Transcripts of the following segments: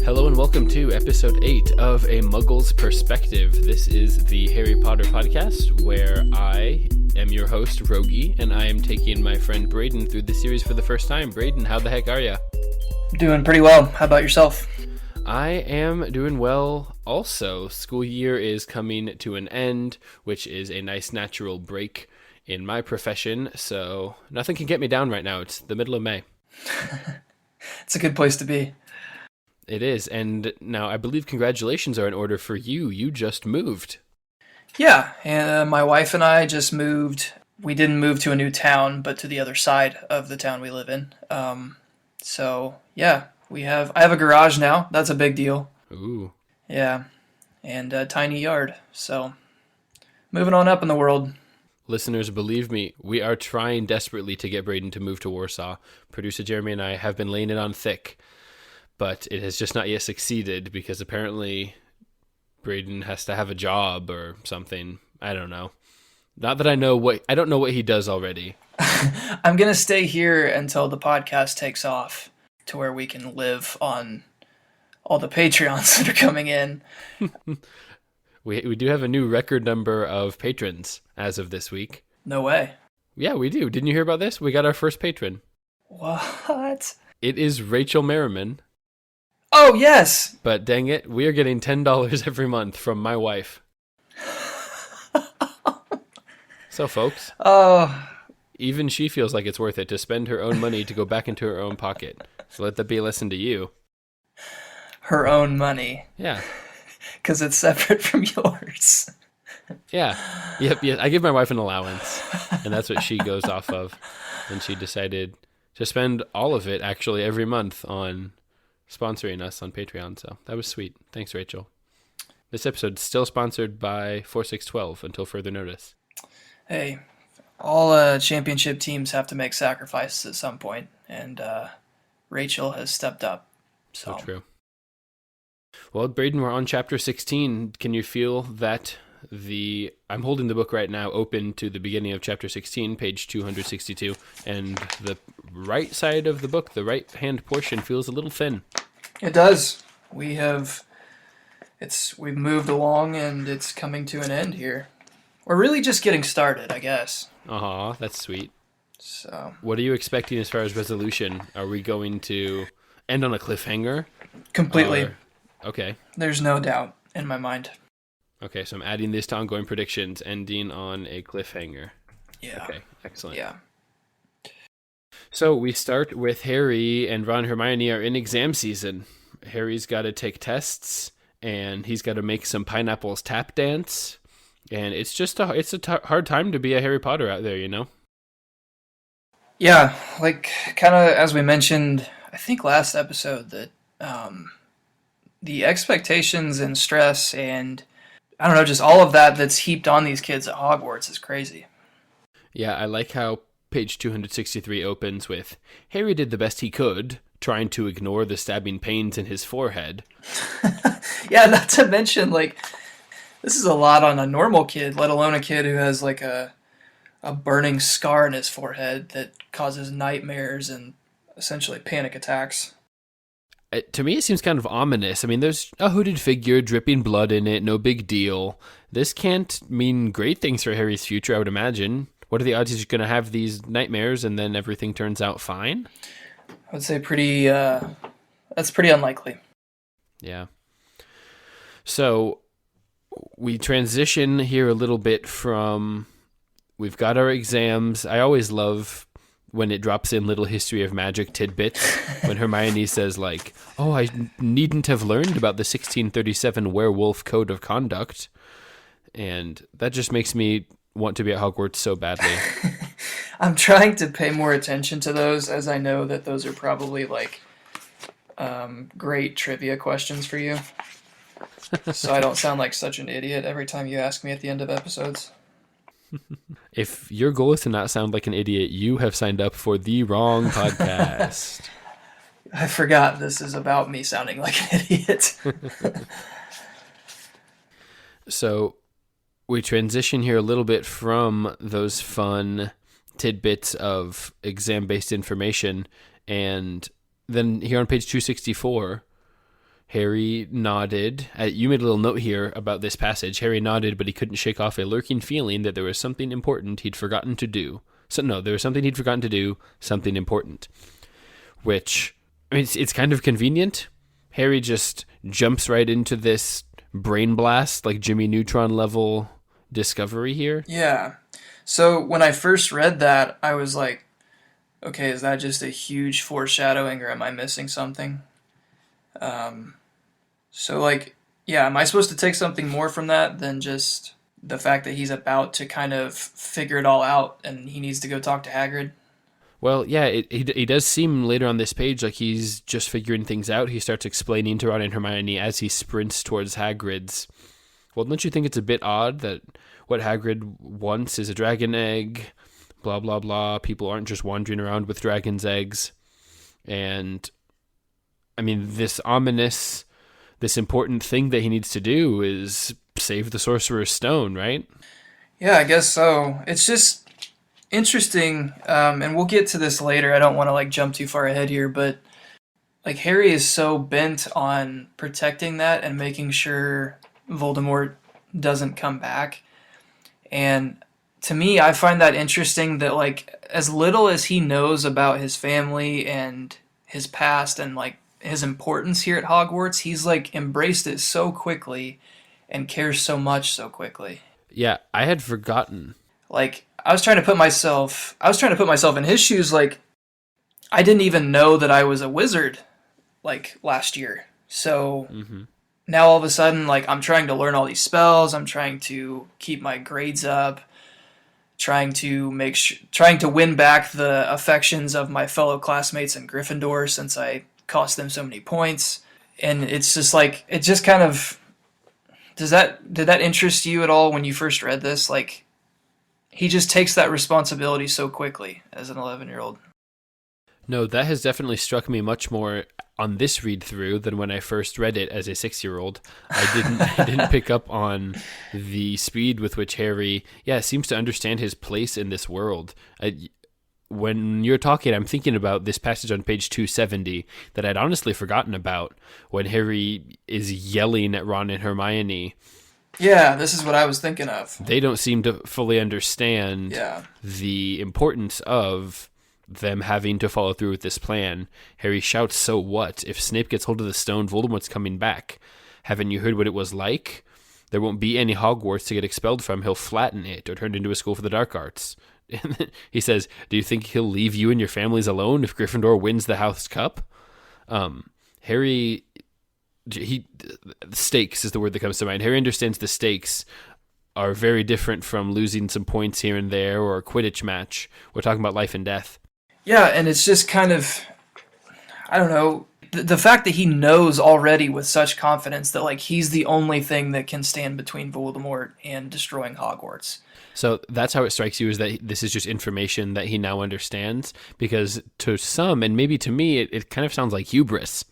Hello and welcome to episode 8 of A Muggle's Perspective. This is the Harry Potter podcast where I am your host, Rogge, and I am taking my friend Braden through the series for the first time. Braden, how the heck are ya? Doing pretty well. How about yourself? I am doing well also. School year is coming to an end, which is a nice natural break in my profession, so nothing can get me down right now. It's the middle of May. It's a good place to be. It is, and now I believe congratulations are in order for you. You just moved. Yeah, and my wife and I just moved. We didn't move to a new town, but to the other side of the town we live in. So yeah, I have a garage now. That's a big deal. Ooh. Yeah, and a tiny yard. So moving on up in the world. Listeners, believe me, we are trying desperately to get Braden to move to Warsaw. Producer Jeremy and I have been laying it on thick, but it has just not yet succeeded because apparently Braden has to have a job or something. I don't know. Not that I don't know what he does already. I'm going to stay here until the podcast takes off to where we can live on all the Patreons that are coming in. We do have a new record number of patrons as of this week. No way. Yeah, we do. Didn't you hear about this? We got our first patron. What? It is Rachel Merriman. Oh, yes. But dang it, we are getting $10 every month from my wife. So, folks, even she feels like it's worth it to spend her own money to go back into her own pocket. So let that be a lesson to you. Her own money. Yeah. Because it's separate from yours. Yeah. Yep. I give my wife an allowance, and that's what she goes off of. And she decided to spend all of it, actually, every month on sponsoring us on Patreon. So that was sweet. Thanks, Rachel. This episode is still sponsored by 4612 until further notice. Hey, all championship teams have to make sacrifices at some point, and Rachel has stepped up. So true. Well, Braden, we're on chapter 16. Can you feel that I'm holding the book right now open to the beginning of chapter 16, page 262, and the right side of the book, the right-hand portion, feels a little thin. It does. We've moved along, and it's coming to an end here. We're really just getting started, I guess. Aw, that's sweet. So, what are you expecting as far as resolution? Are we going to end on a cliffhanger? Completely. Okay. There's no doubt in my mind. Okay, so I'm adding this to ongoing predictions, ending on a cliffhanger. Yeah. Okay, excellent. Yeah. So we start with Harry and Ron and Hermione are in exam season. Harry's got to take tests, and he's got to make some pineapples tap dance. And it's just hard time to be a Harry Potter out there, you know? Yeah, like kind of as we mentioned, I think last episode, that the expectations and stress and, I don't know, just all of that's heaped on these kids at Hogwarts is crazy. Yeah, I like how page 263 opens with, Harry did the best he could, trying to ignore the stabbing pains in his forehead. Yeah, not to mention, like, this is a lot on a normal kid, let alone a kid who has, like, a burning scar in his forehead that causes nightmares and essentially panic attacks. To me, it seems kind of ominous. I mean, there's a hooded figure dripping blood in it, no big deal. This can't mean great things for Harry's future, I would imagine. What are the odds he's going to have these nightmares and then everything turns out fine? I would say that's pretty unlikely. Yeah. So we transition here a little bit from, we've got our exams. I always love when it drops in little history of magic tidbits. When Hermione says, like, oh, I needn't have learned about the 1637 werewolf code of conduct. And that just makes me want to be at Hogwarts so badly. I'm trying to pay more attention to those, as I know that those are probably, like, great trivia questions for you. So I don't sound like such an idiot every time you ask me at the end of episodes. If your goal is to not sound like an idiot, you have signed up for the wrong podcast. I forgot this is about me sounding like an idiot. So we transition here a little bit from those fun tidbits of exam-based information, and then here on page 264, Harry nodded. You made a little note here about this passage. Harry nodded, but he couldn't shake off a lurking feeling that there was something important he'd forgotten to do. So no, there was something he'd forgotten to do, something important. Which, I mean, it's kind of convenient. Harry just jumps right into this brain blast, like Jimmy Neutron level discovery here. Yeah. So when I first read that, I was like, okay, is that just a huge foreshadowing or am I missing something? So like, yeah, am I supposed to take something more from that than just the fact that he's about to kind of figure it all out and he needs to go talk to Hagrid? Well, yeah, it does seem later on this page like he's just figuring things out. He starts explaining to Ron and Hermione as he sprints towards Hagrid's. Well, don't you think it's a bit odd that what Hagrid wants is a dragon egg, blah, blah, blah. People aren't just wandering around with dragon's eggs. And, I mean, this important thing that he needs to do is save the Sorcerer's Stone, right? Yeah, I guess so. It's just interesting, and we'll get to this later. I don't want to like jump too far ahead here, but like Harry is so bent on protecting that and making sure Voldemort doesn't come back. And to me, I find that interesting that like as little as he knows about his family and his past and like his importance here at Hogwarts, he's like embraced it so quickly and cares so much so quickly. Yeah, I had forgotten. Like I was trying to put myself in his shoes. Like I didn't even know that I was a wizard like last year. So now all of a sudden, like I'm trying to learn all these spells. I'm trying to keep my grades up, trying to win back the affections of my fellow classmates in Gryffindor since I cost them so many points. And it's just like, it just kind of, did that interest you at all when you first read this? Like, he just takes that responsibility so quickly as an 11-year-old. No, that has definitely struck me much more on this read through than when I first read it as a 6-year-old. I didn't pick up on the speed with which Harry, seems to understand his place in this world. When you're talking, I'm thinking about this passage on page 270 that I'd honestly forgotten about, when Harry is yelling at Ron and Hermione. Yeah, this is what I was thinking of. They don't seem to fully understand the importance of them having to follow through with this plan. Harry shouts, "So what? If Snape gets hold of the stone, Voldemort's coming back. Haven't you heard what it was like? There won't be any Hogwarts to get expelled from. He'll flatten it or turn it into a school for the dark arts." He says, "Do you think he'll leave you and your families alone if Gryffindor wins the House Cup?" Harry, stakes is the word that comes to mind. Harry understands the stakes are very different from losing some points here and there or a Quidditch match. We're talking about life and death. Yeah, and it's just kind of, I don't know, the fact that he knows already with such confidence that like he's the only thing that can stand between Voldemort and destroying Hogwarts. So that's how it strikes you, is that this is just information that he now understands, because to some, and maybe to me, it kind of sounds like hubris.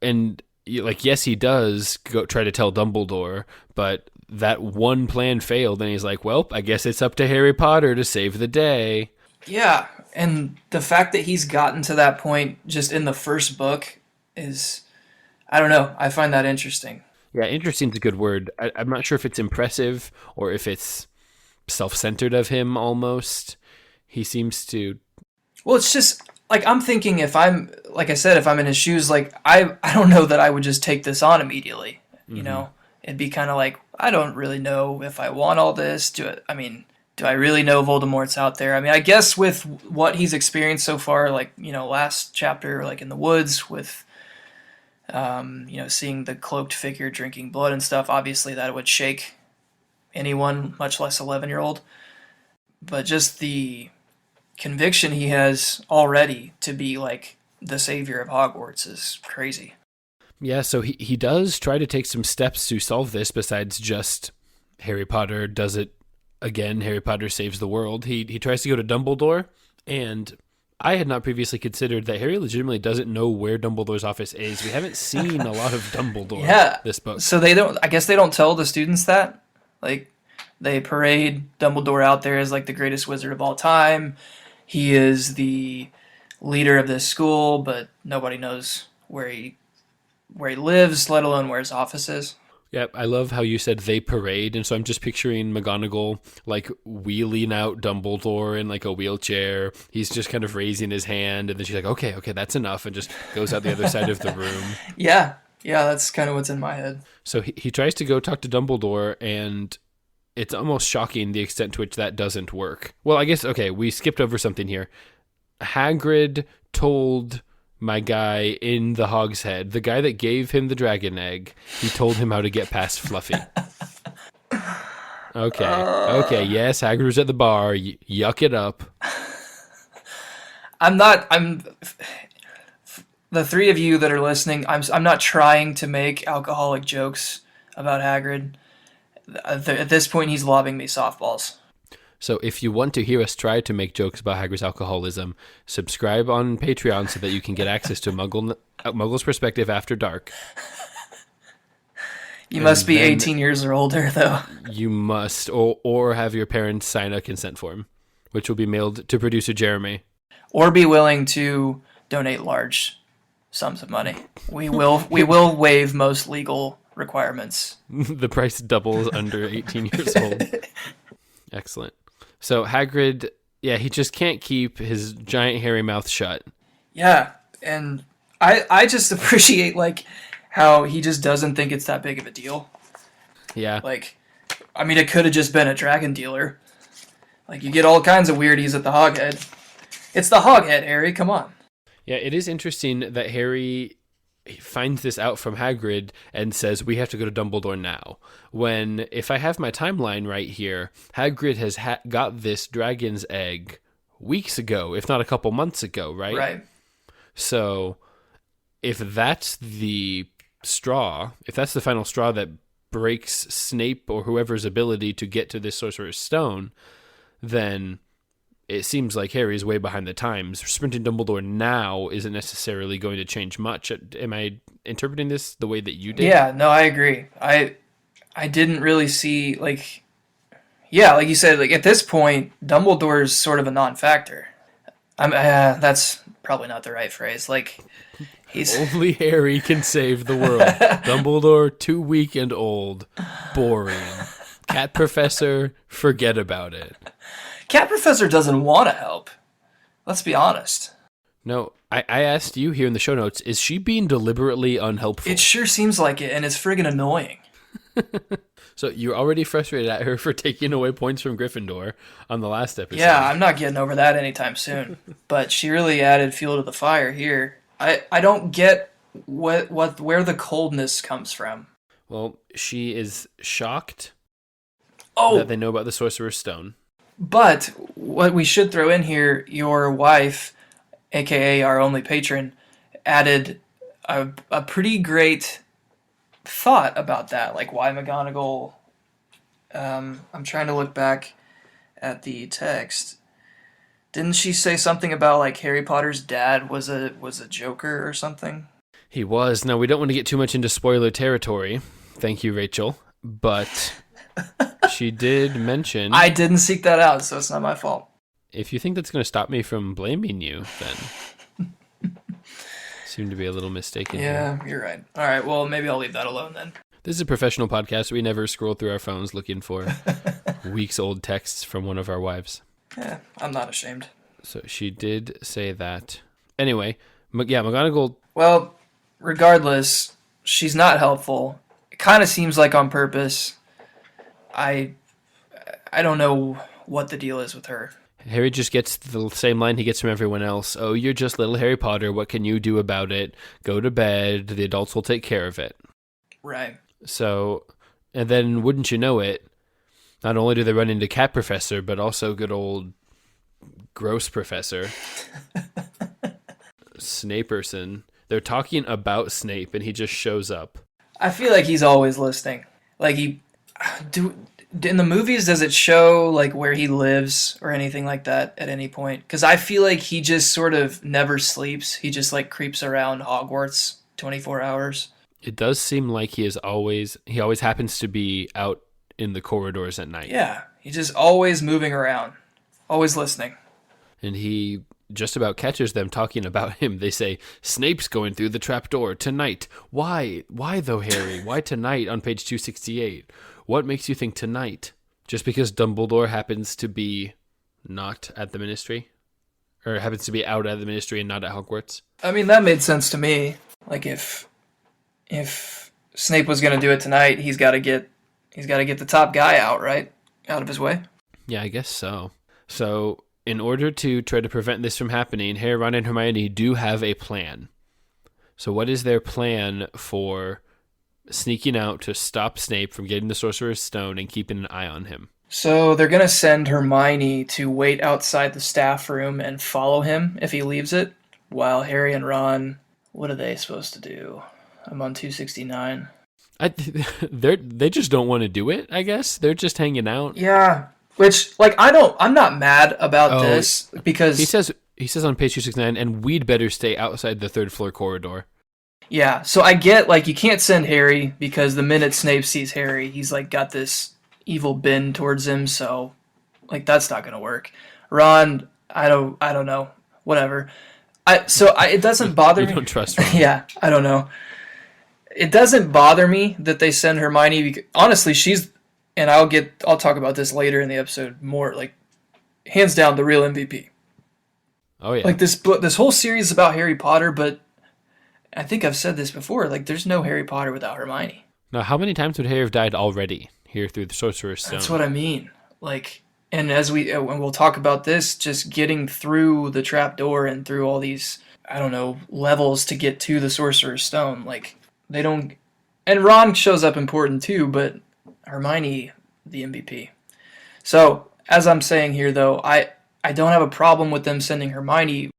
And like, yes, he does go try to tell Dumbledore, but that one plan failed, and he's like, well, I guess it's up to Harry Potter to save the day. Yeah, and the fact that he's gotten to that point just in the first book is, I don't know, I find that interesting. Yeah, interesting is a good word. I'm not sure if it's impressive or if it's self-centered of him almost. He seems to... Well, it's just, like, I'm thinking if I'm, like I said, if I'm in his shoes, like, I don't know that I would just take this on immediately, you know? It'd be kind of like, I don't really know if I want all this. Do I really know Voldemort's out there? I mean, I guess with what he's experienced so far, like, you know, last chapter, like in the woods with, you know, seeing the cloaked figure drinking blood and stuff, obviously that would shake anyone, much less 11-year-old. But just the conviction he has already to be like the savior of Hogwarts is crazy. Yeah, so he does try to take some steps to solve this besides just Harry Potter does it again, Harry Potter saves the world. He tries to go to Dumbledore, and I had not previously considered that Harry legitimately doesn't know where Dumbledore's office is. We haven't seen a lot of Dumbledore this book. So they don't tell the students that? Like, they parade Dumbledore out there as like the greatest wizard of all time. He is the leader of this school, but nobody knows where where he lives, let alone where his office is. Yep, I love how you said they parade, and so I'm just picturing McGonagall like wheeling out Dumbledore in like a wheelchair. He's just kind of raising his hand, and then she's like, "Okay, okay, that's enough," and just goes out the other side of the room. Yeah, that's kind of what's in my head. So he tries to go talk to Dumbledore, and it's almost shocking the extent to which that doesn't work. Well, I guess, okay, we skipped over something here. Hagrid told my guy in the Hogshead, the guy that gave him the dragon egg, he told him how to get past Fluffy. Okay, yes, Hagrid was at the bar. Yuck it up. I'm the three of you that are listening, I'm not trying to make alcoholic jokes about Hagrid. At this point, he's lobbing me softballs. So if you want to hear us try to make jokes about Hagrid's alcoholism, subscribe on Patreon so that you can get access to Muggle's Perspective After Dark. You must be 18 years or older, though. You must, or have your parents sign a consent form, which will be mailed to producer Jeremy. Or be willing to donate large sums of money. We will waive most legal requirements. The price doubles under 18 years old. Excellent. So Hagrid, yeah, he just can't keep his giant hairy mouth shut. Yeah, and I just appreciate like how he just doesn't think it's that big of a deal. Yeah. Like, I mean, it could have just been a dragon dealer. Like, you get all kinds of weirdies at the Hoghead. It's the Hoghead, Harry, come on. Yeah, it is interesting that Harry finds this out from Hagrid and says, we have to go to Dumbledore now. When, if I have my timeline right here, Hagrid has got this dragon's egg weeks ago, if not a couple months ago, right? Right. So, if that's the straw, if that's the final straw that breaks Snape or whoever's ability to get to this Sorcerer's Stone, then it seems like Harry's way behind the times. Sprinting Dumbledore now isn't necessarily going to change much. Am I interpreting this the way that you did? Yeah, no, I agree. I didn't really see, like, yeah, like you said, like at this point, Dumbledore's sort of a non-factor. That's probably not the right phrase. Like, he's only Harry can save the world. Dumbledore, too weak and old, boring. Cat Professor, forget about it. Cat Professor doesn't want to help. Let's be honest. No, I asked you here in the show notes, is she being deliberately unhelpful? It sure seems like it, and it's friggin' annoying. So you're already frustrated at her for taking away points from Gryffindor on the last episode. Yeah, I'm not getting over that anytime soon. But she really added fuel to the fire here. I don't get where the coldness comes from. Well, she is shocked that they know about the Sorcerer's Stone. But what we should throw in here, your wife, aka our only patron, added a pretty great thought about that. Like why McGonagall. I'm trying to look back at the text. Didn't she say something about like Harry Potter's dad was a Joker or something? He was. Now we don't want to get too much into spoiler territory. Thank you, Rachel. But she did mention... I didn't seek that out, so it's not my fault. If you think that's going to stop me from blaming you, then... seem to be a little mistaken. Yeah, here. You're right. All right, well, maybe I'll leave that alone then. This is a professional podcast. We never scroll through our phones looking for weeks-old texts from one of our wives. Yeah, I'm not ashamed. So she did say that. Anyway, yeah, McGonagall... Well, regardless, she's not helpful. It kind of seems like on purpose. I don't know what the deal is with her. Harry just gets the same line he gets from everyone else. Oh, you're just little Harry Potter. What can you do about it? Go to bed. The adults will take care of it. Right. So, and then wouldn't you know it, not only do they run into Cat Professor, but also good old Gross Professor. Snaperson. They're talking about Snape, and he just shows up. I feel like he's always listening. Like in the movies, does it show like where he lives or anything like that at any point? Because I feel like he just sort of never sleeps. He just like creeps around Hogwarts 24 hours. It does seem like he always happens to be out in the corridors at night. Yeah, he's just always moving around, always listening. And he just about catches them talking about him. They say, Snape's going through the trapdoor tonight. Why? Why though, Harry? Why tonight on page 268? What makes you think tonight? Just because Dumbledore happens to be not at the Ministry? Or happens to be out at the Ministry and not at Hogwarts? I mean, that made sense to me. Like, if Snape was going to do it tonight, he's got to get the top guy out, right? Out of his way. Yeah, I guess so. So, in order to try to prevent this from happening, Harry, Ron, and Hermione do have a plan. So what is their plan for sneaking out to stop Snape from getting the Sorcerer's Stone and keeping an eye on him? So they're going to send Hermione to wait outside the staff room and follow him if he leaves it, while Harry and Ron, what are they supposed to do? I'm on 269. They just don't want to do it, I guess. They're just hanging out. Yeah. Which, like, I'm not mad about this because... He says on page 269, and we'd better stay outside the third floor corridor. Yeah, so I get, like, you can't send Harry because the minute Snape sees Harry, he's, like, got this evil bend towards him, so, like, that's not gonna work. Ron, I don't know. Whatever. It doesn't bother me. You don't trust Ron. Yeah, I don't know. It doesn't bother me that they send Hermione because, honestly, she's... And I'll talk about this later in the episode more, like, hands down, the real MVP. Oh, yeah. Like, this whole series is about Harry Potter, but I think I've said this before, like, there's no Harry Potter without Hermione. Now, how many times would Harry have died already here through the Sorcerer's Stone? That's what I mean. Like, and when we'll talk about this, just getting through the trapdoor and through all these, I don't know, levels to get to the Sorcerer's Stone, like, they don't... And Ron shows up important, too, but... Hermione, the MVP. So, as I'm saying here, though, I don't have a problem with them sending Hermione.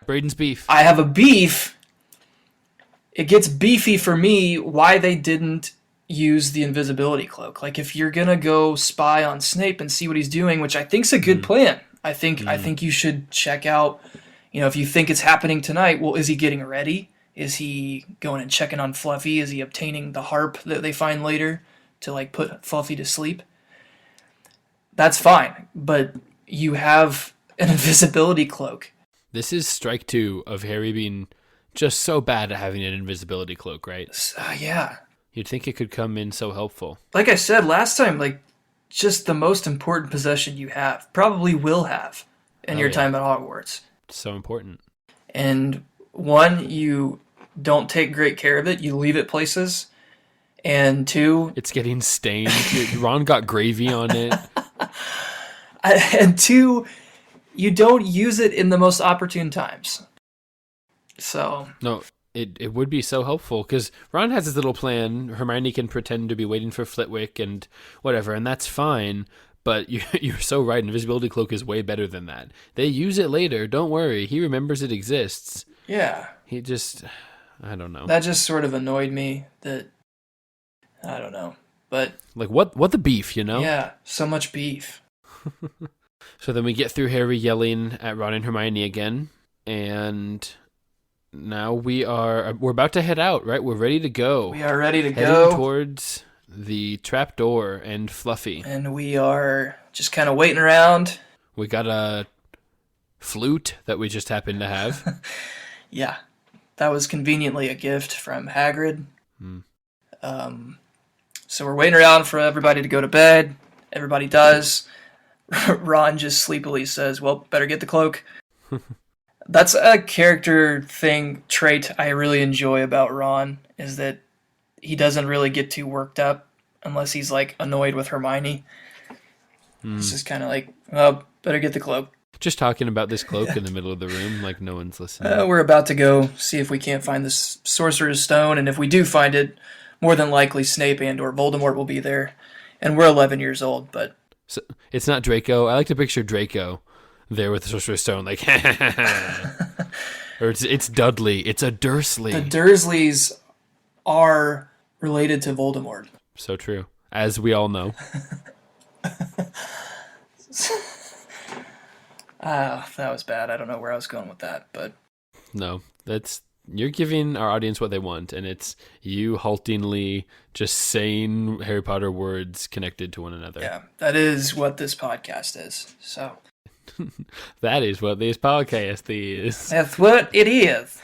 Braden's beef. I have a beef. It gets beefy for me why they didn't use the invisibility cloak. Like, if you're gonna go spy on Snape and see what he's doing, which I think's a good plan. I think you should check out, if you think it's happening tonight, well, is he getting ready? Is he going and checking on Fluffy? Is he obtaining the harp that they find later to, like, put Fluffy to sleep? That's fine, but you have an invisibility cloak. This is strike 2 of Harry being just so bad at having an invisibility cloak, right? Yeah. You'd think it could come in so helpful. Like I said last time, like, just the most important possession you have, probably will have in your time at Hogwarts. It's so important. And... one, you don't take great care of it. You leave it places. And 2... It's getting stained. Ron got gravy on it. And 2, you don't use it in the most opportune times. So... No, it would be so helpful, because Ron has his little plan. Hermione can pretend to be waiting for Flitwick and whatever, and that's fine. But you're so right. Invisibility cloak is way better than that. They use it later. Don't worry. He remembers it exists. Yeah. He just, I don't know. That just sort of annoyed me that, I don't know. But. Like, what the beef, Yeah, so much beef. So then we get through Harry yelling at Ron and Hermione again. And now we're about to head out, right? We're ready to go. We are ready to Heading go. towards the trapdoor and Fluffy. And we are just kind of waiting around. We got a flute that we just happened to have. Yeah, that was conveniently a gift from Hagrid. So we're waiting around for everybody to go to bed. Everybody does. Ron just sleepily says, well, better get the cloak. That's a character trait I really enjoy about Ron, is that he doesn't really get too worked up unless he's, like, annoyed with Hermione. It's just kind of like, well, better get the cloak. Just talking about this cloak in the middle of the room, like no one's listening. We're about to go see if we can't find this Sorcerer's Stone, and if we do find it, more than likely Snape and or Voldemort will be there. And we're 11 years old, but... So, it's not Draco. I like to picture Draco there with the Sorcerer's Stone, like, or it's Dudley. It's a Dursley. The Dursleys are related to Voldemort. So true, as we all know. That was bad. I don't know where I was going with that, but... No, you're giving our audience what they want, and it's you haltingly just saying Harry Potter words connected to one another. Yeah, that is what this podcast is, so... That is what this podcast is. That's what it is.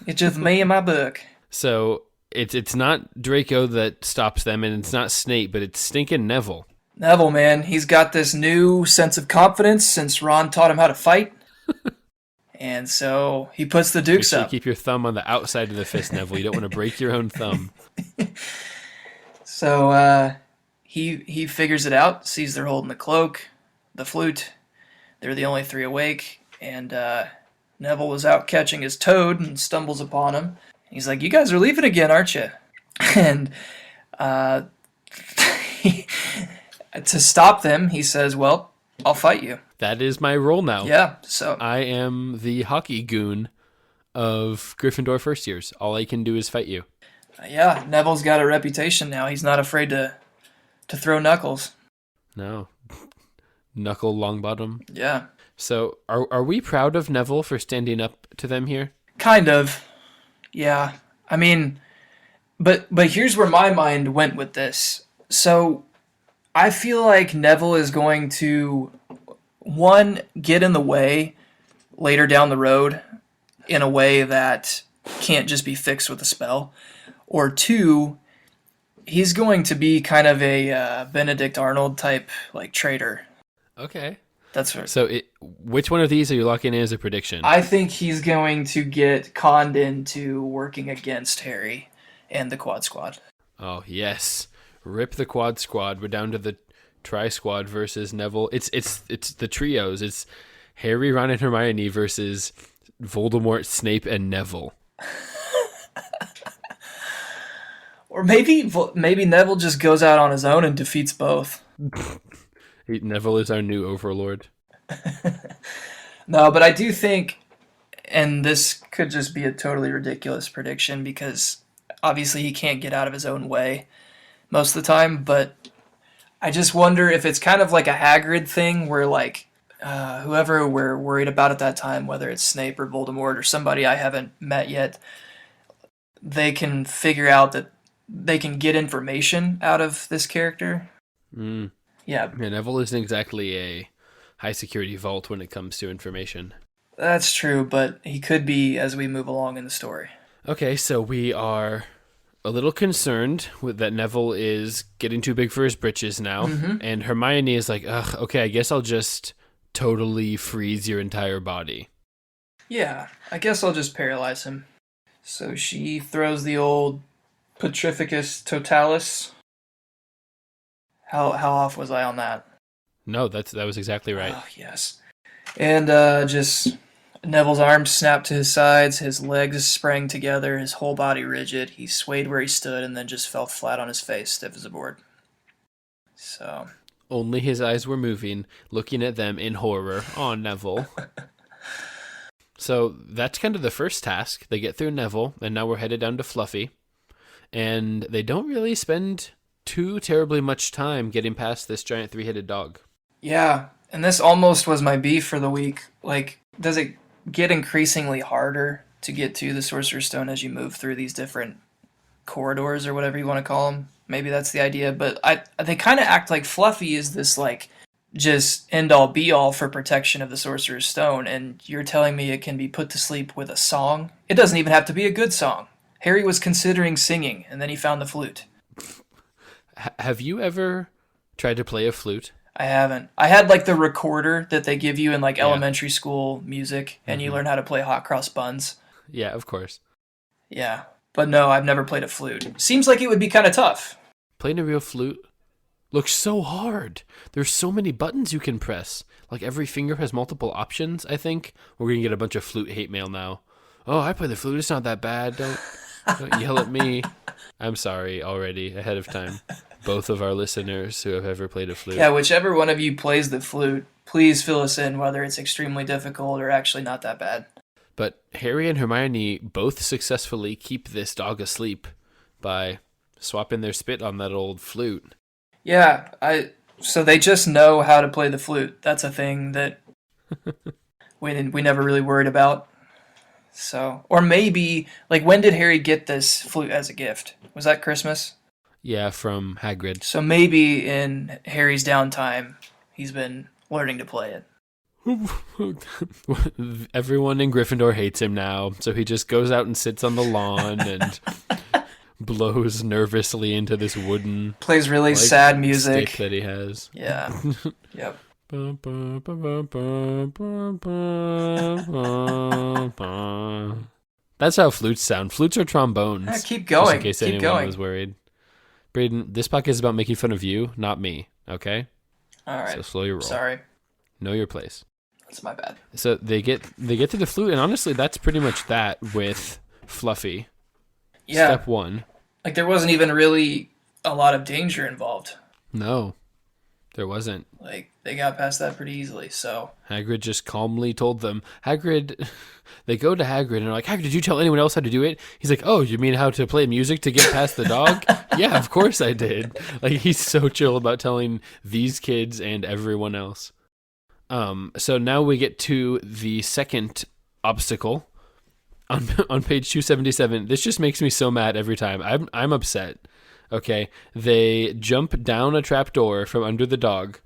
It's just me and my book. So it's not Draco that stops them, and it's not Snape, but it's stinking Neville. Neville, man, he's got this new sense of confidence since Ron taught him how to fight. And so he puts the dukes up. Keep your thumb on the outside of the fist, Neville. You don't want to break your own thumb. So he figures it out, sees they're holding the cloak, the flute. They're the only three awake, and Neville was out catching his toad and stumbles upon him. He's like, "You guys are leaving again, aren't you?" And to stop them, he says, "Well, I'll fight you." That is my role now. Yeah, so I am the hockey goon of Gryffindor first years. All I can do is fight you. Yeah, Neville's got a reputation now. He's not afraid to throw knuckles. No. Knuckle Longbottom. Yeah. So are we proud of Neville for standing up to them here? Kind of. Yeah. I mean, but here's where my mind went with this. So I feel like Neville is going to, one, get in the way later down the road in a way that can't just be fixed with a spell. Or two, he's going to be kind of a Benedict Arnold type like traitor. Okay. That's right. So which one of these are you locking in as a prediction? I think he's going to get conned into working against Harry and the Quad Squad. Oh, yes. Rip the Quad Squad. We're down to the Tri Squad versus Neville. It's the trios. It's Harry, Ron, and Hermione versus Voldemort, Snape, and Neville. Or maybe Neville just goes out on his own and defeats both. Neville is our new overlord. No, but I do think, and this could just be a totally ridiculous prediction because obviously he can't get out of his own way most of the time, but I just wonder if it's kind of like a Hagrid thing where like whoever we're worried about at that time, whether it's Snape or Voldemort or somebody I haven't met yet, they can figure out that they can get information out of this character. Mm. Yeah. Neville isn't exactly a high security vault when it comes to information. That's true, but he could be as we move along in the story. Okay, so we are a little concerned with that Neville is getting too big for his britches now, and Hermione is like, ugh, okay, I guess I'll just totally freeze your entire body. Yeah, I guess I'll just paralyze him. So she throws the old Petrificus Totalis. How off was I on that? No, that was exactly right. Oh, yes. And just Neville's arms snapped to his sides, his legs sprang together, his whole body rigid. He swayed where he stood and then just fell flat on his face, stiff as a board. So only his eyes were moving, looking at them in horror. Aw, Neville. So that's kind of the first task. They get through Neville, and now we're headed down to Fluffy. And they don't really spend too terribly much time getting past this giant three-headed dog. Yeah, and this almost was my beef for the week. Like, does it get increasingly harder to get to the Sorcerer's Stone as you move through these different corridors or whatever you want to call them? Maybe that's the idea, but they kind of act like Fluffy is this, like, just end-all be-all for protection of the Sorcerer's Stone, and you're telling me it can be put to sleep with a song? It doesn't even have to be a good song. Harry was considering singing, and then he found the flute. Have you ever tried to play a flute? I haven't. I had like the recorder that they give you in like elementary school music, and you learn how to play hot cross buns. Yeah, of course. Yeah, but no, I've never played a flute. Seems like it would be kind of tough. Playing a real flute looks so hard. There's so many buttons you can press. Like every finger has multiple options, I think. We're going to get a bunch of flute hate mail now. Oh, I play the flute. It's not that bad. Don't yell at me. I'm sorry already, ahead of time. Both of our listeners who have ever played a flute. Yeah, whichever one of you plays the flute, please fill us in whether it's extremely difficult or actually not that bad. But Harry and Hermione both successfully keep this dog asleep by swapping their spit on that old flute. Yeah, so they just know how to play the flute. That's a thing that we never really worried about. So, or maybe, like, when did Harry get this flute as a gift? Was that Christmas? Yeah, from Hagrid. So maybe in Harry's downtime, he's been learning to play it. Everyone in Gryffindor hates him now, so he just goes out and sits on the lawn and blows nervously into this wooden Plays really sad stick music. that he has. Yeah. Yep. That's how flutes sound. Flutes are trombones. Yeah, keep going. Just in case Keep anyone going. was worried. Braden, this podcast is about making fun of you, not me. Okay? All right. So slow your roll. Sorry. Know your place. That's my bad. So they get to the flute, and honestly, that's pretty much that with Fluffy. Yeah. Step 1. Like, there wasn't even really a lot of danger involved. No, there wasn't. Like, they got past that pretty easily, so... Hagrid just calmly told them. They go to Hagrid and are like, Hagrid, did you tell anyone else how to do it? He's like, oh, you mean how to play music to get past the dog? Yeah, of course I did. Like, he's so chill about telling these kids and everyone else. So now we get to the second obstacle on page 277. This just makes me so mad every time. I'm upset. Okay, they jump down a trapdoor from under the dog.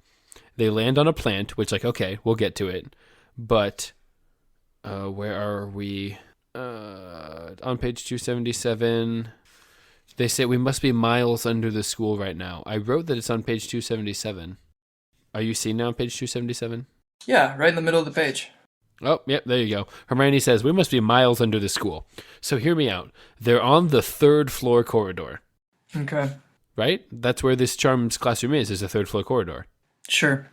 They land on a plant, which, like, okay, we'll get to it. But where are we? On page 277, they say we must be miles under the school right now. I wrote that it's on page 277. Are you seeing now on page 277? Yeah, right in the middle of the page. Oh, yep, there you go. Hermione says, we must be miles under the school. So hear me out. They're on the 3rd floor corridor. Okay. Right? That's where this Charms classroom is a 3rd floor corridor. Sure.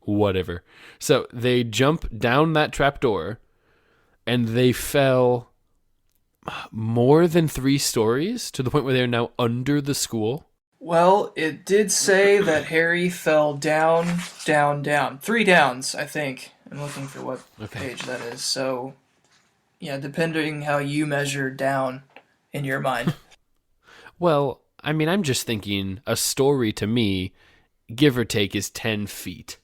Whatever. So they jump down that trapdoor, and they fell more than 3 stories to the point where they are now under the school. Well, it did say that Harry fell down, down, down. 3 downs, I think. I'm looking for what page that is. So, yeah, depending how you measure down in your mind. Well, I mean, I'm just thinking a story to me, give or take, is 10 feet.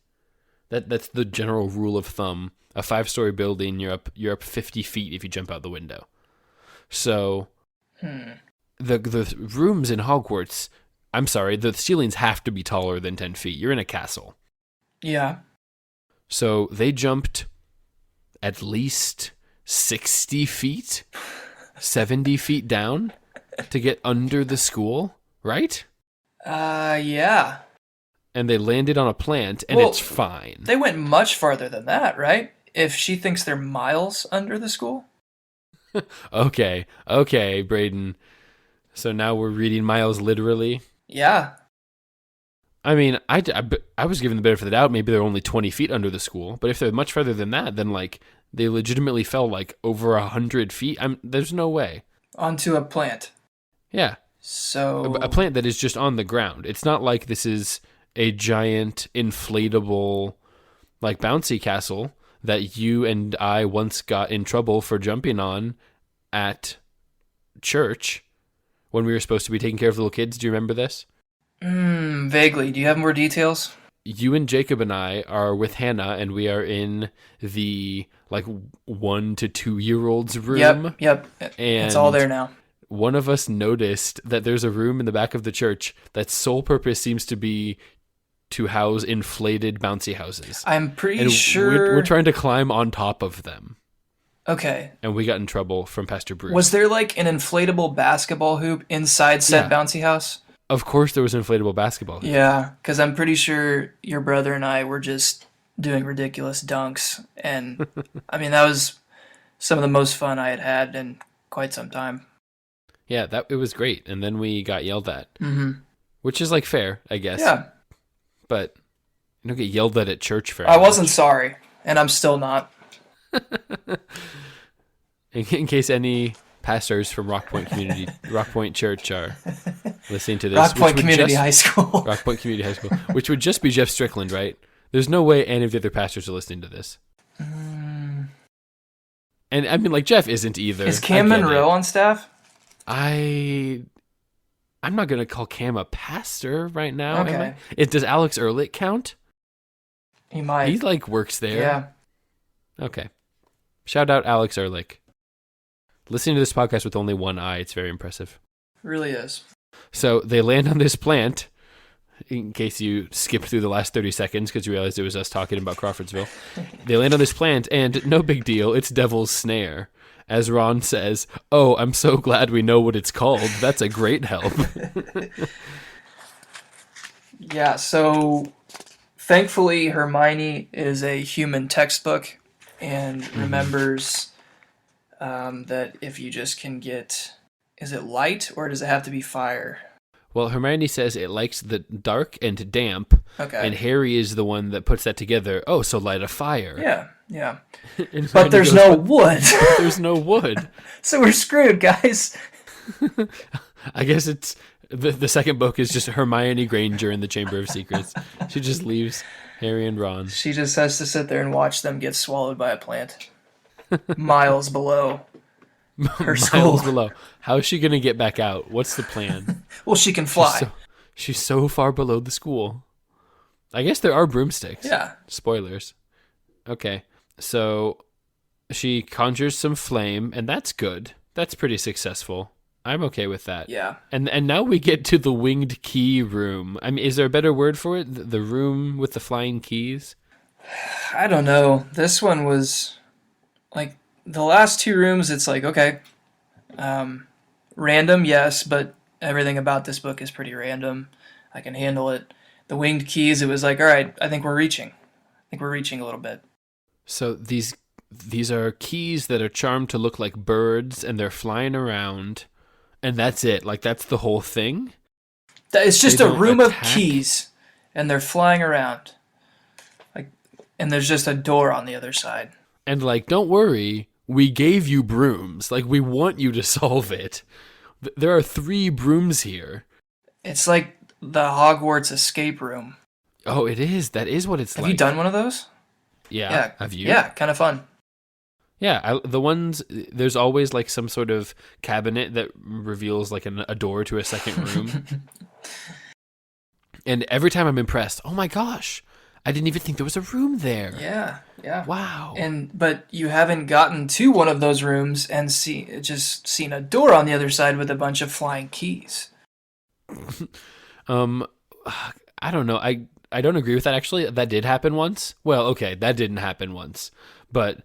That's the general rule of thumb. A 5-story building, you're up 50 feet if you jump out the window. So, the rooms in Hogwarts, I'm sorry, the ceilings have to be taller than 10 feet. You're in a castle. Yeah. So they jumped at least 60 feet, 70 feet down to get under the school, right? Yeah. And they landed on a plant, and it's fine. They went much farther than that, right? If she thinks they're miles under the school? Okay, Braden. So now we're reading miles literally? Yeah. I mean, I was given the benefit of the doubt. Maybe they're only 20 feet under the school. But if they're much further than that, then, like, they legitimately fell, like, over 100 feet. There's no way. Onto a plant. Yeah. So... A plant that is just on the ground. It's not like this is a giant inflatable, like, bouncy castle that you and I once got in trouble for jumping on at church when we were supposed to be taking care of little kids. Do you remember this? Vaguely. Do you have more details? You and Jacob and I are with Hannah, and we are in the, like, 1 to 2 year old's room. Yep. And it's all there now. One of us noticed that there's a room in the back of the church that sole purpose seems to be to house inflated bouncy houses. I'm pretty sure... We're trying to climb on top of them. Okay. And we got in trouble from Pastor Bruce. Was there, like, an inflatable basketball hoop inside said bouncy house? Of course there was an inflatable basketball hoop. Yeah, because I'm pretty sure your brother and I were just doing ridiculous dunks. And, I mean, that was some of the most fun I had in quite some time. Yeah, it was great. And then we got yelled at. Mm-hmm. Which is, like, fair, I guess. Yeah. But you don't get yelled at church very I much. wasn't sorry, and I'm still not. In case any pastors from Rock Point Church are listening to this. Rock Point Community High School. Rock Point Community High School, which would just be Jeff Strickland, right? There's no way any of the other pastors are listening to this. And I mean, like, Jeff isn't either. Is Cam Monroe on staff? I'm not going to call Cam a pastor right now. Okay. Does Alex Ehrlich count? He might. He, like, works there. Yeah. Okay. Shout out Alex Ehrlich. Listening to this podcast with only one eye, it's very impressive. Really is. So they land on this plant, in case you skipped through the last 30 seconds because you realized it was us talking about Crawfordsville. They land on this plant, and no big deal, it's Devil's Snare. As Ron says, "Oh, I'm so glad we know what it's called. That's a great help." Yeah, so thankfully Hermione is a human textbook and remembers that if you just can get, is it light or does it have to be fire? Well, Hermione says it likes the dark and damp, Okay. and Harry is the one that puts that together. Oh, so light a fire. Yeah. And But Hermione there's goes, no wood. There's no wood. So we're screwed, guys. I guess it's the second book is just Hermione Granger in the Chamber of Secrets. She just leaves Harry and Ron. She just has to sit there and watch them get swallowed by a plant. Miles below her school. Miles below. How is she going to get back out? What's the plan? Well, she can fly. She's so far below the school. I guess there are broomsticks. Yeah. Spoilers. Okay. So she conjures some flame, and that's good. That's pretty successful. I'm okay with that. Yeah. And now we get to the winged key room. I mean, is there a better word for it? The room with the flying keys? I don't know. This one was like the last two rooms. It's like, okay, random, yes, but everything about this book is pretty random. I can handle it. The winged keys, it was like, all right, I think we're reaching a little bit. So these are keys that are charmed to look like birds, and they're flying around, and that's it. Like, that's the whole thing? It's just They a don't room of attack? keys, and they're flying around. Like, and there's just a door on the other side. And, like, don't worry, we gave you brooms. Like, we want you to solve it. There are 3 brooms here. It's like the Hogwarts escape room. Oh, it is. That is what it's Have like. you done one of those? Yeah. Have you? Yeah, kind of fun. Yeah, the ones, there's always like some sort of cabinet that reveals like a door to a second room. And every time I'm impressed. Oh my gosh, I didn't even think there was a room there. Yeah. Wow. But you haven't gotten to one of those rooms and just seen a door on the other side with a bunch of flying keys. I don't know. I don't agree with that, actually. That did happen once. Well, okay, that didn't happen once. But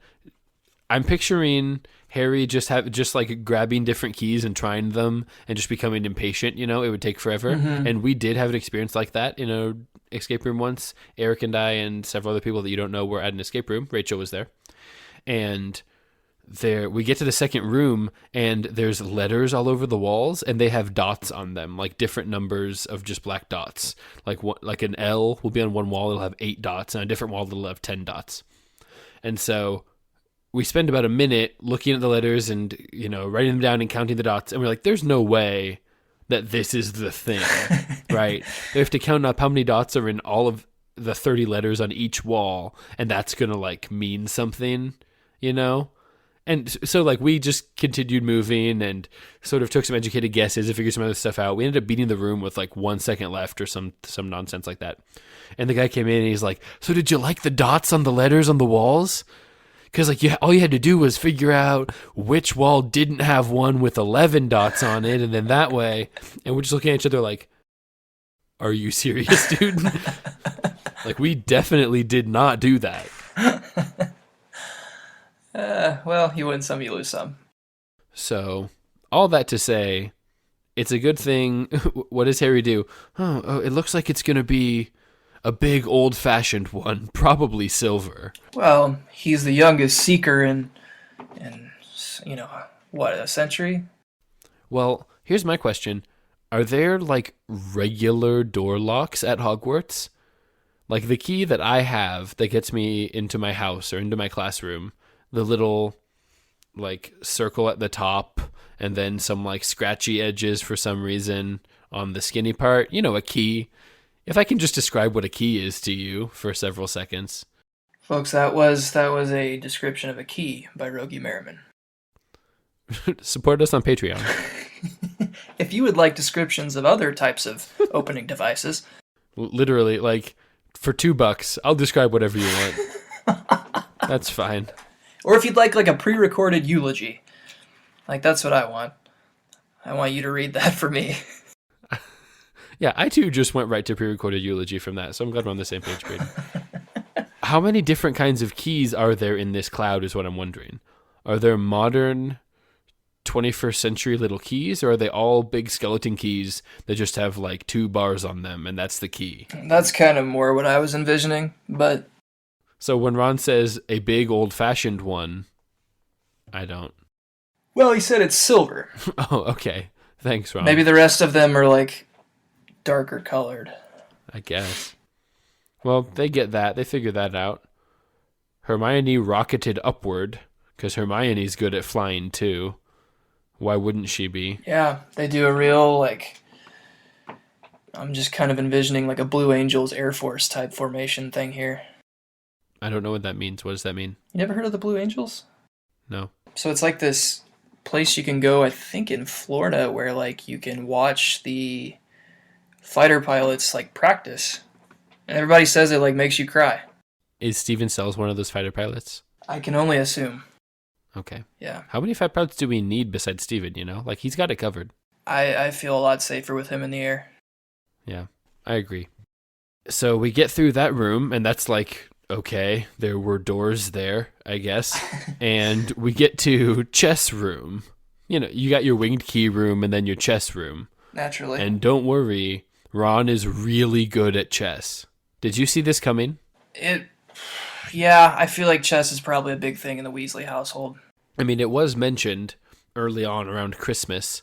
I'm picturing Harry just like grabbing different keys and trying them and just becoming impatient, it would take forever. Mm-hmm. And we did have an experience like that in a escape room once. Eric and I and several other people that you don't know were at an escape room. Rachel was there. And we get to the second room, and there's letters all over the walls, and they have dots on them, like different numbers of just black dots. Like an L will be on one wall, it'll have 8 dots, and on a different wall it'll have 10 dots. And so we spend about a minute looking at the letters and, writing them down and counting the dots, and we're like, there's no way that this is the thing, right? We have to count up how many dots are in all of the 30 letters on each wall, and that's gonna like mean something, And so, like, we just continued moving and sort of took some educated guesses and figured some other stuff out. We ended up beating the room with, like, 1 second left or some nonsense like that. And the guy came in and he's like, so did you like the dots on the letters on the walls? Because, like, all you had to do was figure out which wall didn't have one with 11 dots on it, and then that way. And we're just looking at each other like, are you serious, dude? Like, we definitely did not do that. Well, you win some, you lose some. So, all that to say, it's a good thing. What does Harry do? Oh, it looks like it's going to be a big old-fashioned one, probably silver. Well, he's the youngest seeker in a century? Well, here's my question. Are there, like, regular door locks at Hogwarts? Like, the key that I have that gets me into my house or into my classroom, the little, like, circle at the top and then some, like, scratchy edges for some reason on the skinny part. A key. If I can just describe what a key is to you for several seconds. Folks, that was a description of a key by Rogge Braden. Support us on Patreon. If you would like descriptions of other types of opening devices. Literally, like, for $2, I'll describe whatever you want. That's fine. Or if you'd like a pre-recorded eulogy. Like, that's what I want. I want you to read that for me. Yeah, I too just went right to pre-recorded eulogy from that, so I'm glad we're on the same page, Braden. How many different kinds of keys are there in this cloud is what I'm wondering. Are there modern 21st century little keys, or are they all big skeleton keys that just have like 2 bars on them and that's the key? That's kind of more what I was envisioning, but... So when Ron says a big old-fashioned one, I don't. Well, he said it's silver. Oh, okay. Thanks, Ron. Maybe the rest of them are like darker colored. I guess. Well, they get that. They figure that out. Hermione rocketed upward, because Hermione's good at flying too. Why wouldn't she be? Yeah, they do a real, like... I'm just kind of envisioning like a Blue Angels Air Force type formation thing here. I don't know what that means. What does that mean? You never heard of the Blue Angels? No. So it's like this place you can go, I think in Florida, where like you can watch the fighter pilots like practice. And everybody says it like makes you cry. Is Steven Sells one of those fighter pilots? I can only assume. Okay. Yeah. How many fighter pilots do we need besides Steven, you know? Like, he's got it covered. I feel a lot safer with him in the air. Yeah, I agree. So we get through that room, and that's like, okay, there were doors there, I guess. And we get to chess room. You know, you got your winged key room and then your chess room. Naturally. And don't worry, Ron is really good at chess. Did you see this coming? Yeah, I feel like chess is probably a big thing in the Weasley household. I mean, it was mentioned early on around Christmas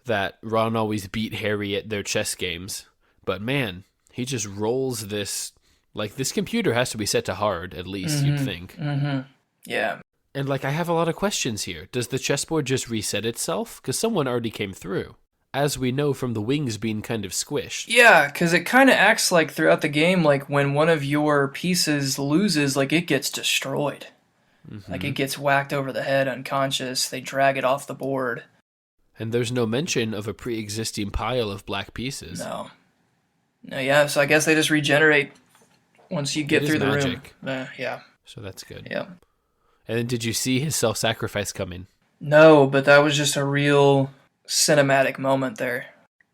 that Ron always beat Harry at their chess games. But man, he just rolls this. Like, this computer has to be set to hard, at least, you'd think. Mm-hmm. Yeah. And, like, I have a lot of questions here. Does the chessboard just reset itself? Because someone already came through, as we know from the wings being kind of squished. Yeah, because it kind of acts like throughout the game, like when one of your pieces loses, like it gets destroyed. Mm-hmm. Like it gets whacked over the head unconscious. They drag it off the board. And there's no mention of a pre-existing pile of black pieces. No, yeah, so I guess they just regenerate once you get through the magic. Room. Yeah. So that's good. Yeah. And then did you see his self-sacrifice coming? No, but that was just a real cinematic moment there.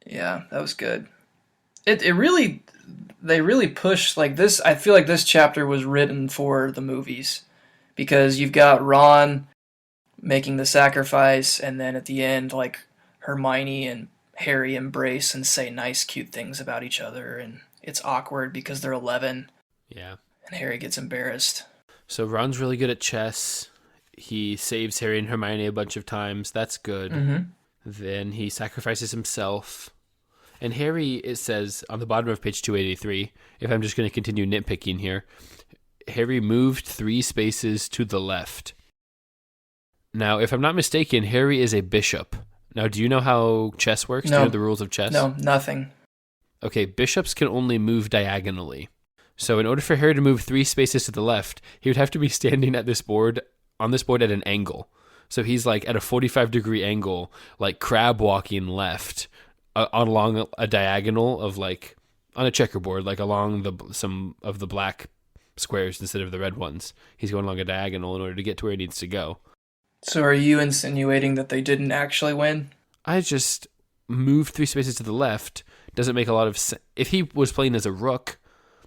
Yeah, that was good. They really pushed, like this, I feel like this chapter was written for the movies. Because you've got Ron making the sacrifice, and then at the end, like, Hermione and Harry embrace and say nice, cute things about each other, and it's awkward because they're 11. Yeah. And Harry gets embarrassed. So Ron's really good at chess. He saves Harry and Hermione a bunch of times. That's good. Mm-hmm. Then he sacrifices himself. And Harry, it says on the bottom of page 283, if I'm just going to continue nitpicking here, Harry moved 3 spaces to the left. Now, if I'm not mistaken, Harry is a bishop. Now, do you know how chess works? No. Do you know the rules of chess? No, nothing. Okay, bishops can only move diagonally. So in order for Harry to move 3 spaces to the left, he would have to be standing at this board, on this board at an angle. So he's like at a 45-degree angle, like crab walking left along a diagonal of like, on a checkerboard, like along some of the black squares instead of the red ones. He's going along a diagonal in order to get to where he needs to go. So are you insinuating that they didn't actually win? I just moved 3 spaces to the left. Doesn't make a lot of sense. If he was playing as a rook,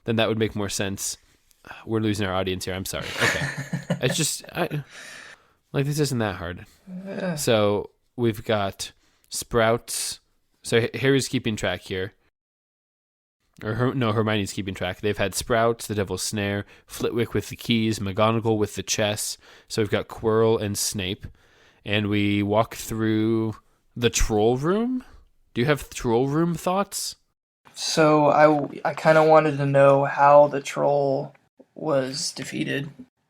then that would make more sense. We're losing our audience here. I'm sorry. Okay. It's just, this isn't that hard. So we've got Sprouts. So Harry's keeping track here. Hermione's keeping track. They've had Sprouts, the Devil's Snare, Flitwick with the keys, McGonagall with the chess. So we've got Quirrell and Snape. And we walk through the troll room. Do you have troll room thoughts? So I kind of wanted to know how the troll was defeated.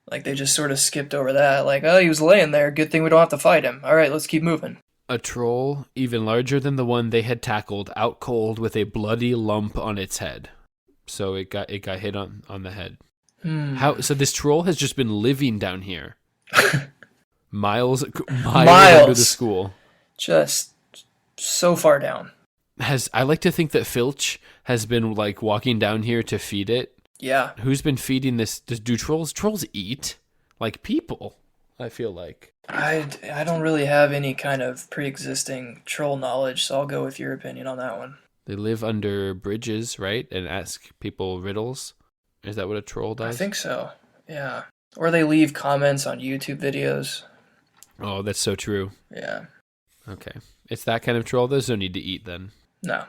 Like, they just sort of skipped over that. Like, oh, he was laying there. Good thing we don't have to fight him. All right, let's keep moving. A troll, even larger than the one they had tackled, out cold with a bloody lump on its head. So it got hit on the head. So this troll has just been living down here. miles under the school. Just so far down. I like to think that Filch has been like walking down here to feed it. Yeah. Who's been feeding this? Do trolls eat like people? I feel like. I don't really have any kind of pre-existing troll knowledge, so I'll go with your opinion on that one. They live under bridges, right? And ask people riddles. Is that what a troll I does? think so. Yeah. Or they leave comments on YouTube videos. Oh, that's so true. Yeah. Okay. It's that kind of troll. There's no need to eat then. No.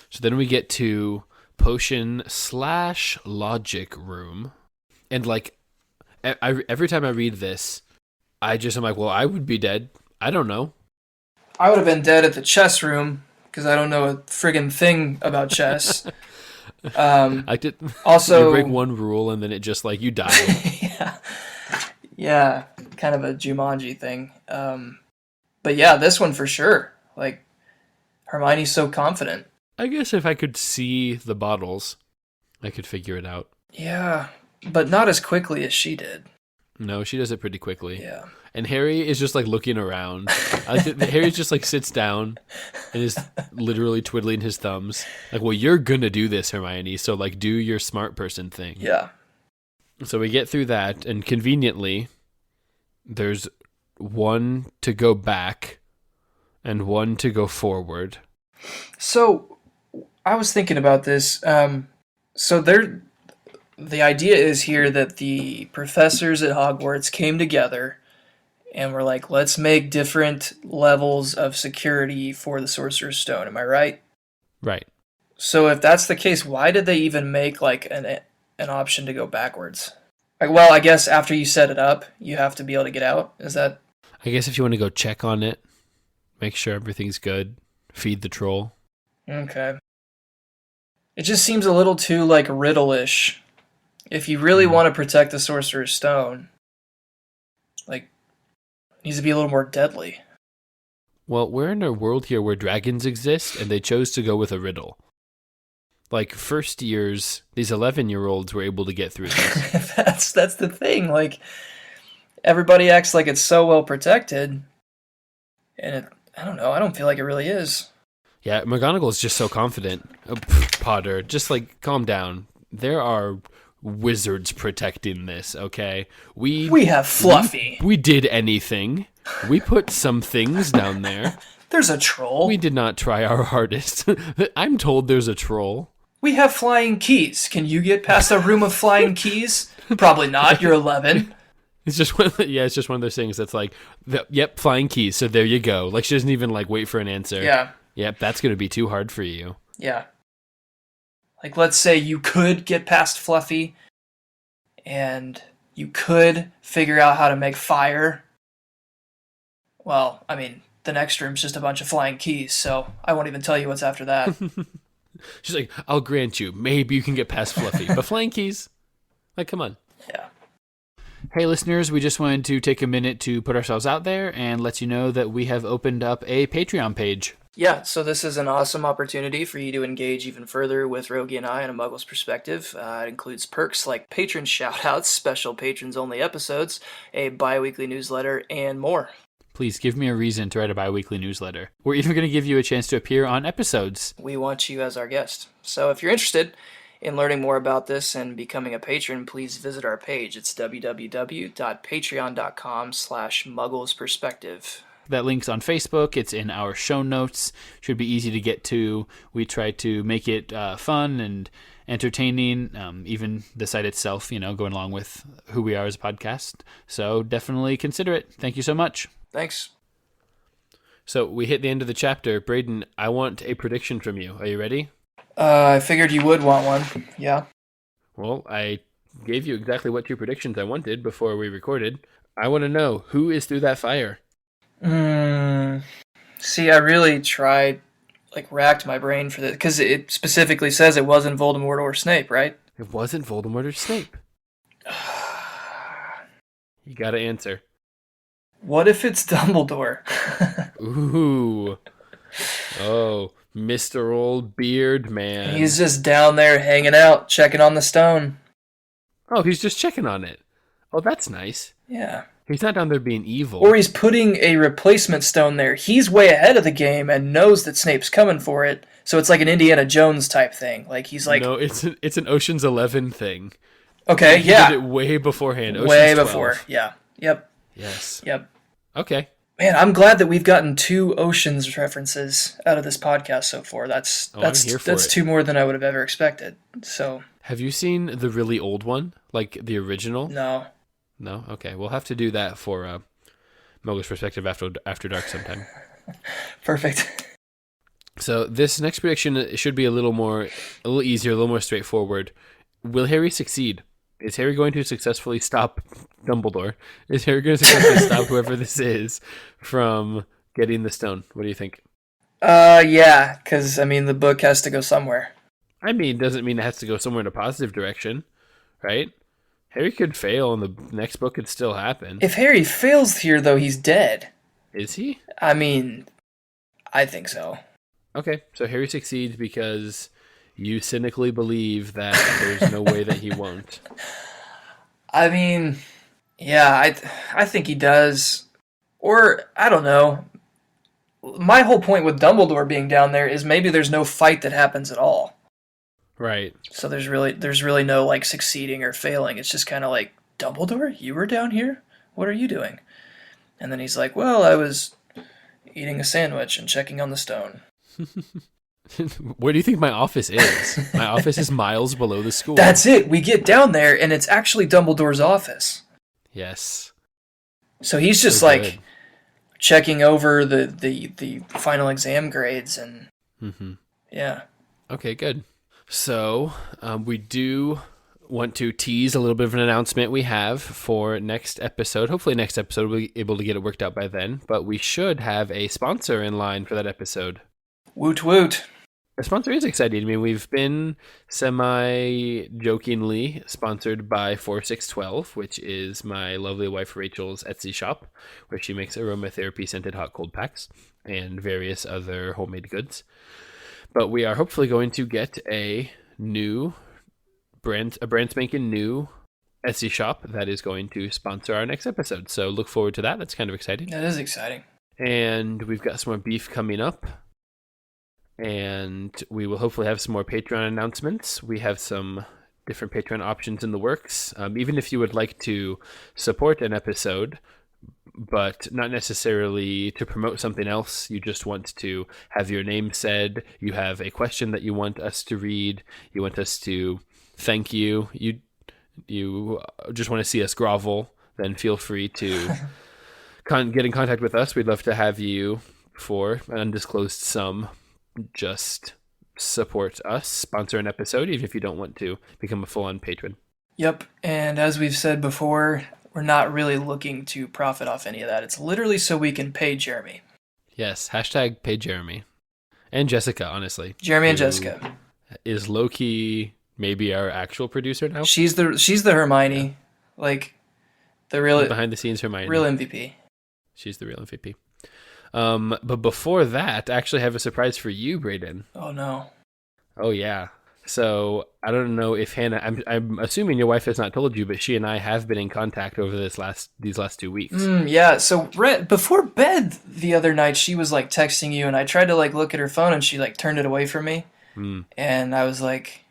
So then we get to potion/logic room. And like, every time I read this, I'm like, well, I would be dead. I don't know. I would have been dead at the chess room because I don't know a friggin' thing about chess. I did. Also, you break one rule and then it just like you die. yeah, kind of a Jumanji thing. But yeah, this one for sure. Like, Hermione's so confident. I guess if I could see the bottles, I could figure it out. Yeah, but not as quickly as she did. No, she does it pretty quickly. Yeah. And Harry is just like looking around. Harry just like sits down and is literally twiddling his thumbs. Like, well, you're gonna do this, Hermione. So like, do your smart person thing. Yeah. So we get through that, and conveniently, there's one to go back and one to go forward. So I was thinking about this. So the idea is here that the professors at Hogwarts came together and were like, let's make different levels of security for the Sorcerer's Stone. Am I right? Right. So if that's the case, why did they even make like an option to go backwards? Like, well, I guess after you set it up, you have to be able to get out. Is that? I guess if you want to go check on it, make sure everything's good, feed the troll. Okay. It just seems a little too like riddle-ish. If you really want to protect the Sorcerer's Stone, like, it needs to be a little more deadly. Well, we're in a world here where dragons exist, and they chose to go with a riddle. Like, first years, these 11-year-olds were able to get through this. That's the thing. Like, everybody acts like it's so well protected, and I don't know. I don't feel like it really is. Yeah, McGonagall's just so confident. Oh, Potter, just like calm down. There are wizards protecting this, okay? We have Fluffy. We did anything. We put some things down there. There's a troll. We did not try our hardest. I'm told there's a troll. We have flying keys. Can you get past a room of flying keys? Probably not. You're 11. It's just it's just one of those things that's like, yep, flying keys. So there you go. Like, she doesn't even like wait for an answer. Yeah. Yep, that's going to be too hard for you. Yeah. Like, let's say you could get past Fluffy, and you could figure out how to make fire. Well, I mean, the next room's just a bunch of flying keys, so I won't even tell you what's after that. She's like, I'll grant you, maybe you can get past Fluffy, but flying keys? Like, come on. Yeah. Hey listeners, we just wanted to take a minute to put ourselves out there and let you know that we have opened up a Patreon page. Yeah, so this is an awesome opportunity for you to engage even further with Rogge and I on a Muggle's perspective. It includes perks like patron shoutouts, special patrons-only episodes, a bi-weekly newsletter, and more. Please give me a reason to write a bi-weekly newsletter. We're even going to give you a chance to appear on episodes. We want you as our guest. So if you're interested in learning more about this and becoming a patron, please visit our page. It's www.patreon.com/mugglesperspective. That link's on Facebook. It's in our show notes. Should be easy to get to. We try to make it fun and entertaining, even the site itself, going along with who we are as a podcast. So definitely consider it. Thank you so much. Thanks. So we hit the end of the chapter. Braden, I want a prediction from you. Are you ready? I figured you would want one. Yeah. Well, I gave you exactly what two predictions I wanted before we recorded. I want to know, who is through that fire? See, I really tried, racked my brain for this, because it specifically says it wasn't Voldemort or Snape, right? It wasn't Voldemort or Snape. You gotta answer. What if it's Dumbledore? Ooh. Oh, Mr. Old Beard Man. He's just down there hanging out, checking on the stone. Oh, he's just checking on it. Oh, that's nice. Yeah. He's not down there being evil. Or he's putting a replacement stone there. He's way ahead of the game and knows that Snape's coming for it. So it's like an Indiana Jones type thing. Like, he's like... No, it's an Ocean's 11 thing. Okay, He yeah. did it way beforehand. Ocean's Way 12. before, yeah. Yep. Yes. Yep. Okay. Man, I'm glad that we've gotten 2 oceans references out of this podcast so far. That's I'm here for that's it. 2 more than I would have ever expected. So Have you seen the really old one, like the original? no. No? Okay, we'll have to do that for Moga's Perspective after dark sometime. Perfect. So this next prediction should be a little easier, a little more straightforward. Will Harry succeed? Is Harry going to successfully stop Dumbledore? Is Harry going to successfully stop whoever this is from getting the stone? What do you think? Yeah, because, I mean, the book has to go somewhere. I mean, doesn't mean it has to go somewhere in a positive direction, right? Harry could fail and the next book could still happen. If Harry fails here, though, he's dead. Is he? I mean, I think so. Okay, so Harry succeeds because you cynically believe that there's no way that he won't. I mean, yeah, I think he does. Or, I don't know. My whole point with Dumbledore being down there is maybe there's no fight that happens at all. Right. So there's really no, like, succeeding or failing. It's just kind of like, Dumbledore, you were down here? What are you doing? And then he's like, well, I was eating a sandwich and checking on the stone. Where do you think my office is? My office is miles below the school. That's it. We get down there, and it's actually Dumbledore's office. Yes. So he's just So like good. checking over the final exam grades, and yeah. Okay, good. So we do want to tease a little bit of an announcement we have for next episode. Hopefully next episode we'll be able to get it worked out by then, but we should have a sponsor in line for that episode. Woot woot. Our sponsor is exciting. I mean, we've been semi-jokingly sponsored by 4612, which is my lovely wife Rachel's Etsy shop, where she makes aromatherapy-scented hot cold packs and various other homemade goods. But we are hopefully going to get a brand spanking new Etsy shop that is going to sponsor our next episode. So look forward to that. That's kind of exciting. That is exciting. And we've got some more beef coming up. And we will hopefully have some more Patreon announcements. We have some different Patreon options in the works. Even if you would like to support an episode, but not necessarily to promote something else, you just want to have your name said, you have a question that you want us to read, you want us to thank you, you just want to see us grovel, then feel free to get in contact with us. We'd love to have you for an undisclosed sum. Just support us, sponsor an episode, even if you don't want to become a full-on patron. Yep, and as we've said before, we're not really looking to profit off any of that. It's literally so we can pay Jeremy. Yes, hashtag pay Jeremy. And Jessica, honestly. Jeremy and who Jessica. Is low-key maybe our actual producer now? She's the Hermione, like the real Behind-the-scenes Hermione. real MVP. She's the real MVP. But before that, I actually have a surprise for you, Braden. Oh no. Oh, yeah. So, I don't know if Hannah... I'm assuming your wife has not told you, but she and I have been in contact over these last 2 weeks. Yeah, so before bed the other night, she was like texting you, and I tried to like look at her phone, and she like turned it away from me. And I was like,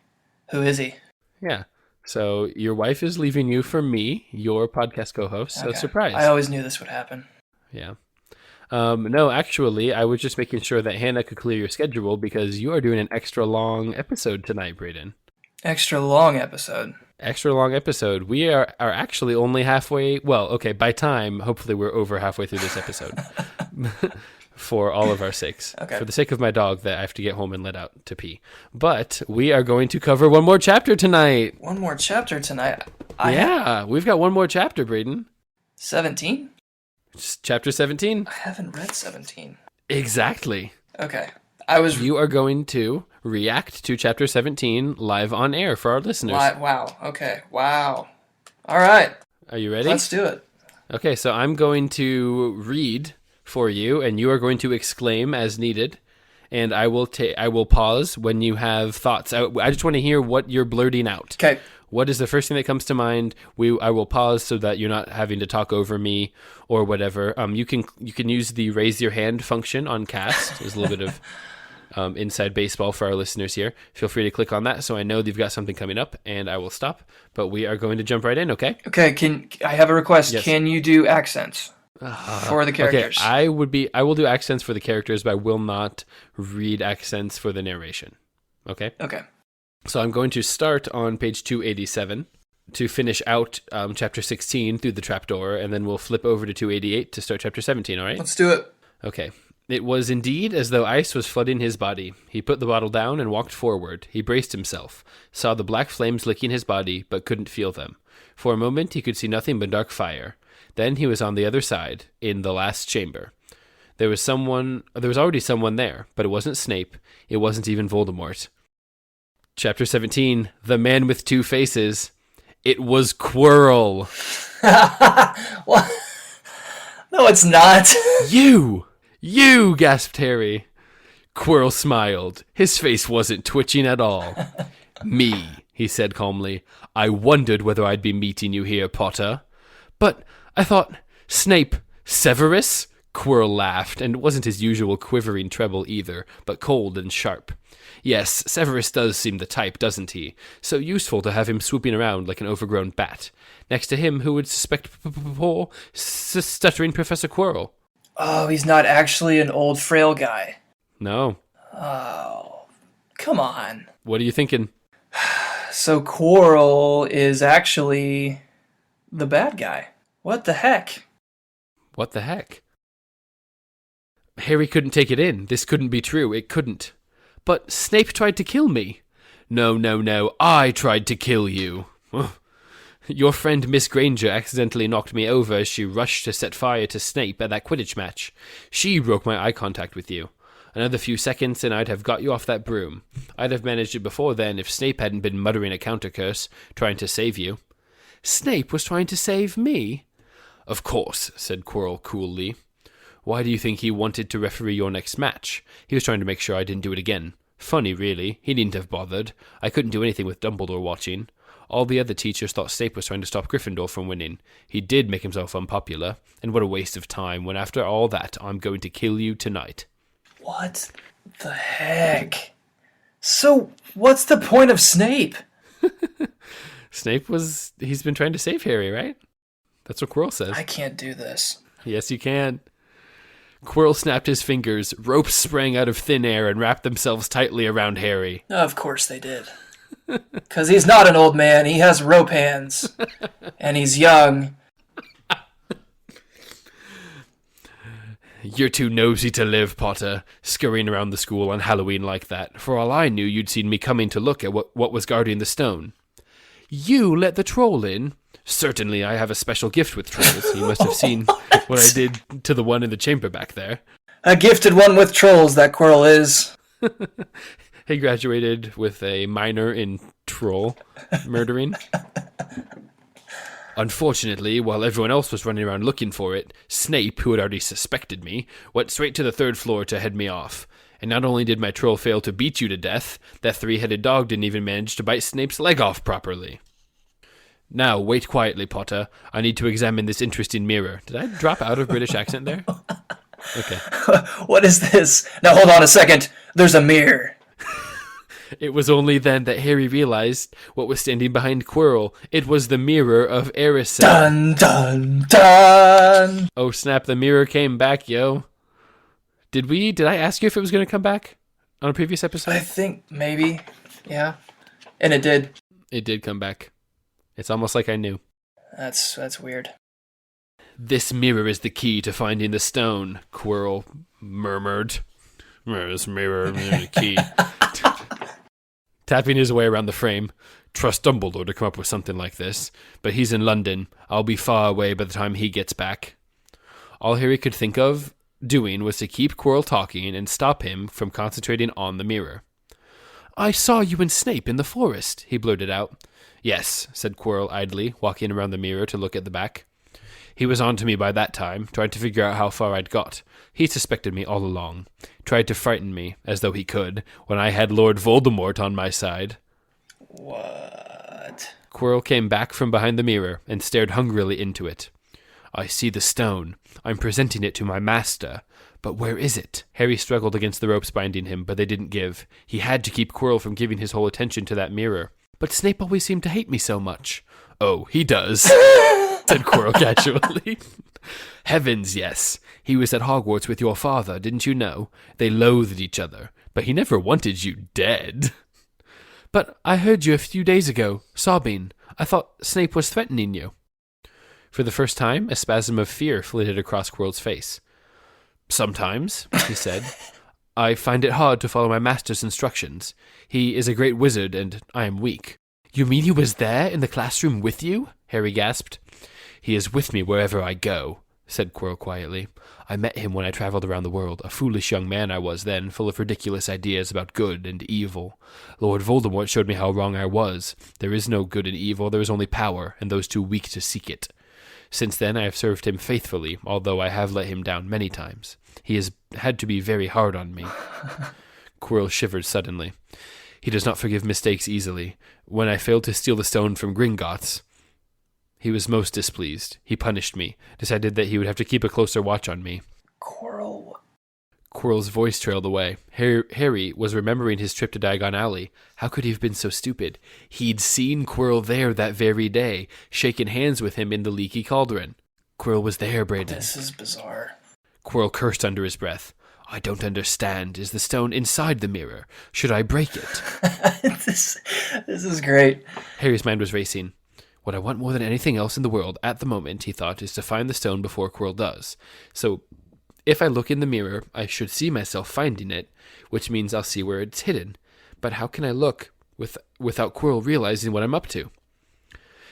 who is he? Yeah. So, your wife is leaving you for me, your podcast co-host. So, Okay. surprise. I always knew this would happen. Yeah. No, actually, I was just making sure that Hannah could clear your schedule because you are doing an extra long episode tonight, Braden. Extra long episode. Extra long episode. We are actually only halfway. Well, okay, by time, hopefully we're over halfway through this episode. For all of our sakes. Okay. For the sake of my dog that I have to get home and let out to pee. But we are going to cover one more chapter tonight. One more chapter tonight. We've got one more chapter, Braden. 17? Chapter 17. I haven't read 17. Exactly. Okay. You are going to react to Chapter 17 live on air for our listeners. Wow. Okay. Wow. All right. Are you ready? Let's do it. Okay, so I'm going to read for you, and you are going to exclaim as needed, and I will pause when you have thoughts. I just want to hear what you're blurting out. Okay. What is the first thing that comes to mind? I will pause so that you're not having to talk over me or whatever. You can use the raise your hand function on Cast. There's a little bit of inside baseball for our listeners here. Feel free to click on that so I know you've got something coming up, and I will stop. But we are going to jump right in, okay? Okay, I have a request. Yes. Can you do accents? for the characters. Okay, I will do accents for the characters, but I will not read accents for the narration. Okay? Okay. So I'm going to start on page 287 to finish out chapter 16 through the trapdoor, and then we'll flip over to 288 to start chapter 17, all right? Let's do it. Okay. It was indeed as though ice was flooding his body. He put the bottle down and walked forward. He braced himself, saw the black flames licking his body, but couldn't feel them. For a moment, he could see nothing but dark fire. Then he was on the other side, in the last chamber. There was already someone there, but it wasn't Snape. It wasn't even Voldemort. Chapter 17, The Man with Two Faces. It was Quirrell. What? No, it's not. You, gasped Harry. Quirrell smiled. His face wasn't twitching at all. Me, he said calmly. I wondered whether I'd be meeting you here, Potter. But I thought, Snape, Severus? Quirrell laughed, and it wasn't his usual quivering treble either, but cold and sharp. Yes, Severus does seem the type, doesn't he? So useful to have him swooping around like an overgrown bat. Next to him, who would suspect poor, stuttering Professor Quirrell? Oh, he's not actually an old frail guy. No. Oh, come on. What are you thinking? So Quirrell is actually the bad guy. What the heck? What the heck? Harry couldn't take it in. This couldn't be true. It couldn't. But Snape tried to kill me. No. I tried to kill you. Your friend Miss Granger accidentally knocked me over as she rushed to set fire to Snape at that Quidditch match. She broke my eye contact with you. Another few seconds and I'd have got you off that broom. I'd have managed it before then if Snape hadn't been muttering a counter-curse, trying to save you. Snape was trying to save me? Of course, said Quirrell coolly. Why do you think he wanted to referee your next match? He was trying to make sure I didn't do it again. Funny, really. He needn't have bothered. I couldn't do anything with Dumbledore watching. All the other teachers thought Snape was trying to stop Gryffindor from winning. He did make himself unpopular. And what a waste of time, when after all that, I'm going to kill you tonight. What the heck? So, what's the point of Snape? He's been trying to save Harry, right? That's what Quirrell says. I can't do this. Yes, you can. Quirrell snapped his fingers. Ropes sprang out of thin air and wrapped themselves tightly around Harry. Of course they did. Because he's not an old man. He has rope hands. And he's young. You're too nosy to live, Potter, scurrying around the school on Halloween like that. For all I knew, you'd seen me coming to look at what was guarding the stone. You let the troll in? Certainly, I have a special gift with trolls. You must have seen what I did to the one in the chamber back there. A gifted one with trolls, that Quirrell is. He graduated with a minor in troll murdering. Unfortunately, while everyone else was running around looking for it, Snape, who had already suspected me, went straight to the third floor to head me off. And not only did my troll fail to beat you to death, that three-headed dog didn't even manage to bite Snape's leg off properly. Now, wait quietly, Potter. I need to examine this interesting mirror. Did I drop out of British accent there? Okay. What is this? Now hold on a second. There's a mirror. It was only then that Harry realized what was standing behind Quirrell. It was the mirror of Erised. Dun, dun, dun! Oh snap, the mirror came back, yo. Did I ask you if it was going to come back on a previous episode? I think maybe, yeah. And it did. It did come back. It's almost like I knew. That's weird. This mirror is the key to finding the stone, Quirrell murmured. This mirror is the key. Tapping his way around the frame. Trust Dumbledore to come up with something like this. But he's in London. I'll be far away by the time he gets back. All Harry could think of doing was to keep Quirrell talking and stop him from concentrating on the mirror. I saw you and Snape in the forest, he blurted out. Yes, said Quirrell idly, walking around the mirror to look at the back. He was on to me by that time, trying to figure out how far I'd got. He suspected me all along. Tried to frighten me, as though he could, when I had Lord Voldemort on my side. What? Quirrell came back from behind the mirror and stared hungrily into it. I see the stone. I'm presenting it to my master. But where is it? Harry struggled against the ropes binding him, but they didn't give. He had to keep Quirrell from giving his whole attention to that mirror. But Snape always seemed to hate me so much. Oh, he does. said Quirrell casually. Heavens, yes. He was at Hogwarts with your father, didn't you know? They loathed each other, but he never wanted you dead. But I heard you a few days ago, sobbing. I thought Snape was threatening you. For the first time, a spasm of fear flitted across Quirrell's face. Sometimes, he said. I find it hard to follow my master's instructions. He is a great wizard, and I am weak. You mean he was there in the classroom with you? Harry gasped. He is with me wherever I go, said Quirrell quietly. I met him when I travelled around the world. A foolish young man I was then, full of ridiculous ideas about good and evil. Lord Voldemort showed me how wrong I was. There is no good and evil, there is only power, and those too weak to seek it. Since then I have served him faithfully, although I have let him down many times. He has had to be very hard on me. Quirrell shivered suddenly. He does not forgive mistakes easily. When I failed to steal the stone from Gringotts, he was most displeased. He punished me, decided that he would have to keep a closer watch on me. Quirrell. Quirrell's voice trailed away. Harry was remembering his trip to Diagon Alley. How could he have been so stupid? He'd seen Quirrell there that very day, shaken hands with him in the leaky cauldron. Quirrell was there, Braden. This is bizarre. Quirrell cursed under his breath. I don't understand. Is the stone inside the mirror? Should I break it? This is great. Harry's mind was racing. What I want more than anything else in the world at the moment, he thought, is to find the stone before Quirrell does. So, if I look in the mirror, I should see myself finding it, which means I'll see where it's hidden. But how can I look without Quirrell realizing what I'm up to?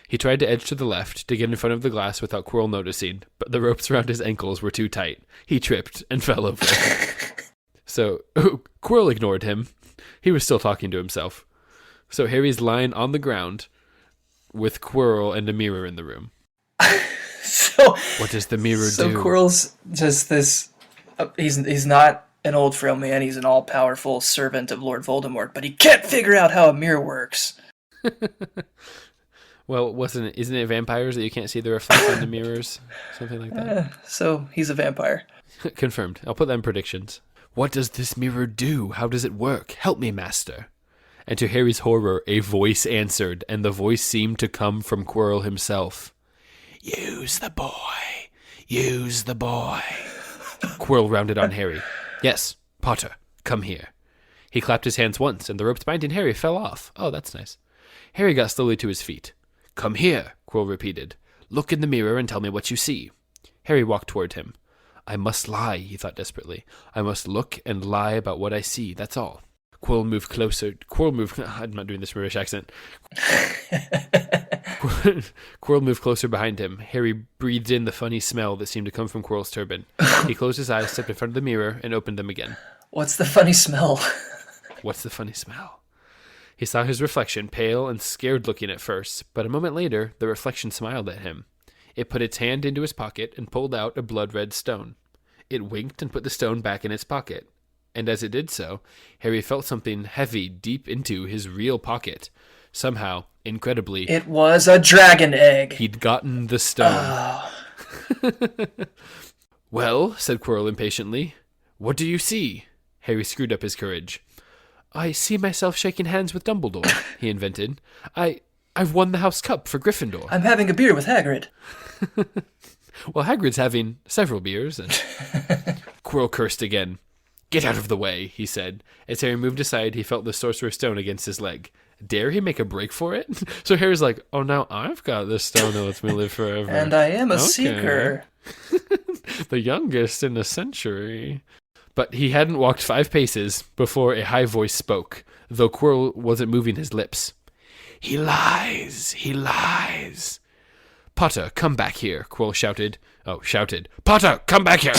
He tried to edge to the left, to get in front of the glass without Quirrell noticing, but the ropes around his ankles were too tight. He tripped and fell over. So, Quirrell ignored him. He was still talking to himself. So Harry's lying on the ground with Quirrell and a mirror in the room. So what does the mirror do? So Quirrell's just this... he's not an old frail man. He's an all-powerful servant of Lord Voldemort, but he can't figure out how a mirror works. Well, isn't it vampires that you can't see the reflection in the mirrors? Something like that. So he's a vampire. Confirmed. I'll put that in predictions. What does this mirror do? How does it work? Help me, master. And to Harry's horror, a voice answered, and the voice seemed to come from Quirrell himself. Use the boy. Use the boy. Quirrell rounded on Harry. Yes, Potter, come here. He clapped his hands once, and the ropes binding Harry fell off. Oh, that's nice. Harry got slowly to his feet. Come here, Quirrell repeated. Look in the mirror and tell me what you see. Harry walked toward him. I must lie, he thought desperately. I must look and lie about what I see, that's all. Quirrell moved closer. I'm not doing this British accent. Quirrell moved closer behind him. Harry breathed in the funny smell that seemed to come from Quirrell's turban. He closed his eyes, stepped in front of the mirror, and opened them again. What's the funny smell? What's the funny smell? He saw his reflection, pale and scared looking at first, but a moment later, the reflection smiled at him. It put its hand into his pocket and pulled out a blood-red stone. It winked and put the stone back in its pocket. And as it did so, Harry felt something heavy deep into his real pocket. Somehow, incredibly... It was a dragon egg! He'd gotten the stone. Well, said Quirrell impatiently, what do you see? Harry screwed up his courage. I see myself shaking hands with Dumbledore, he invented. I've won the House Cup for Gryffindor. I'm having a beer with Hagrid. Well, Hagrid's having several beers, and... Quirrell cursed again. Get out of the way, he said. As Harry moved aside, he felt the Sorcerer's Stone against his leg. Dare he make a break for it? So Harry's like, oh, now I've got this stone that lets me live forever. And I am a seeker. The youngest in a century. But he hadn't walked 5 paces before a high voice spoke, though Quirrell wasn't moving his lips. He lies! He lies! Potter, come back here, Quirrell shouted. Potter, come back here!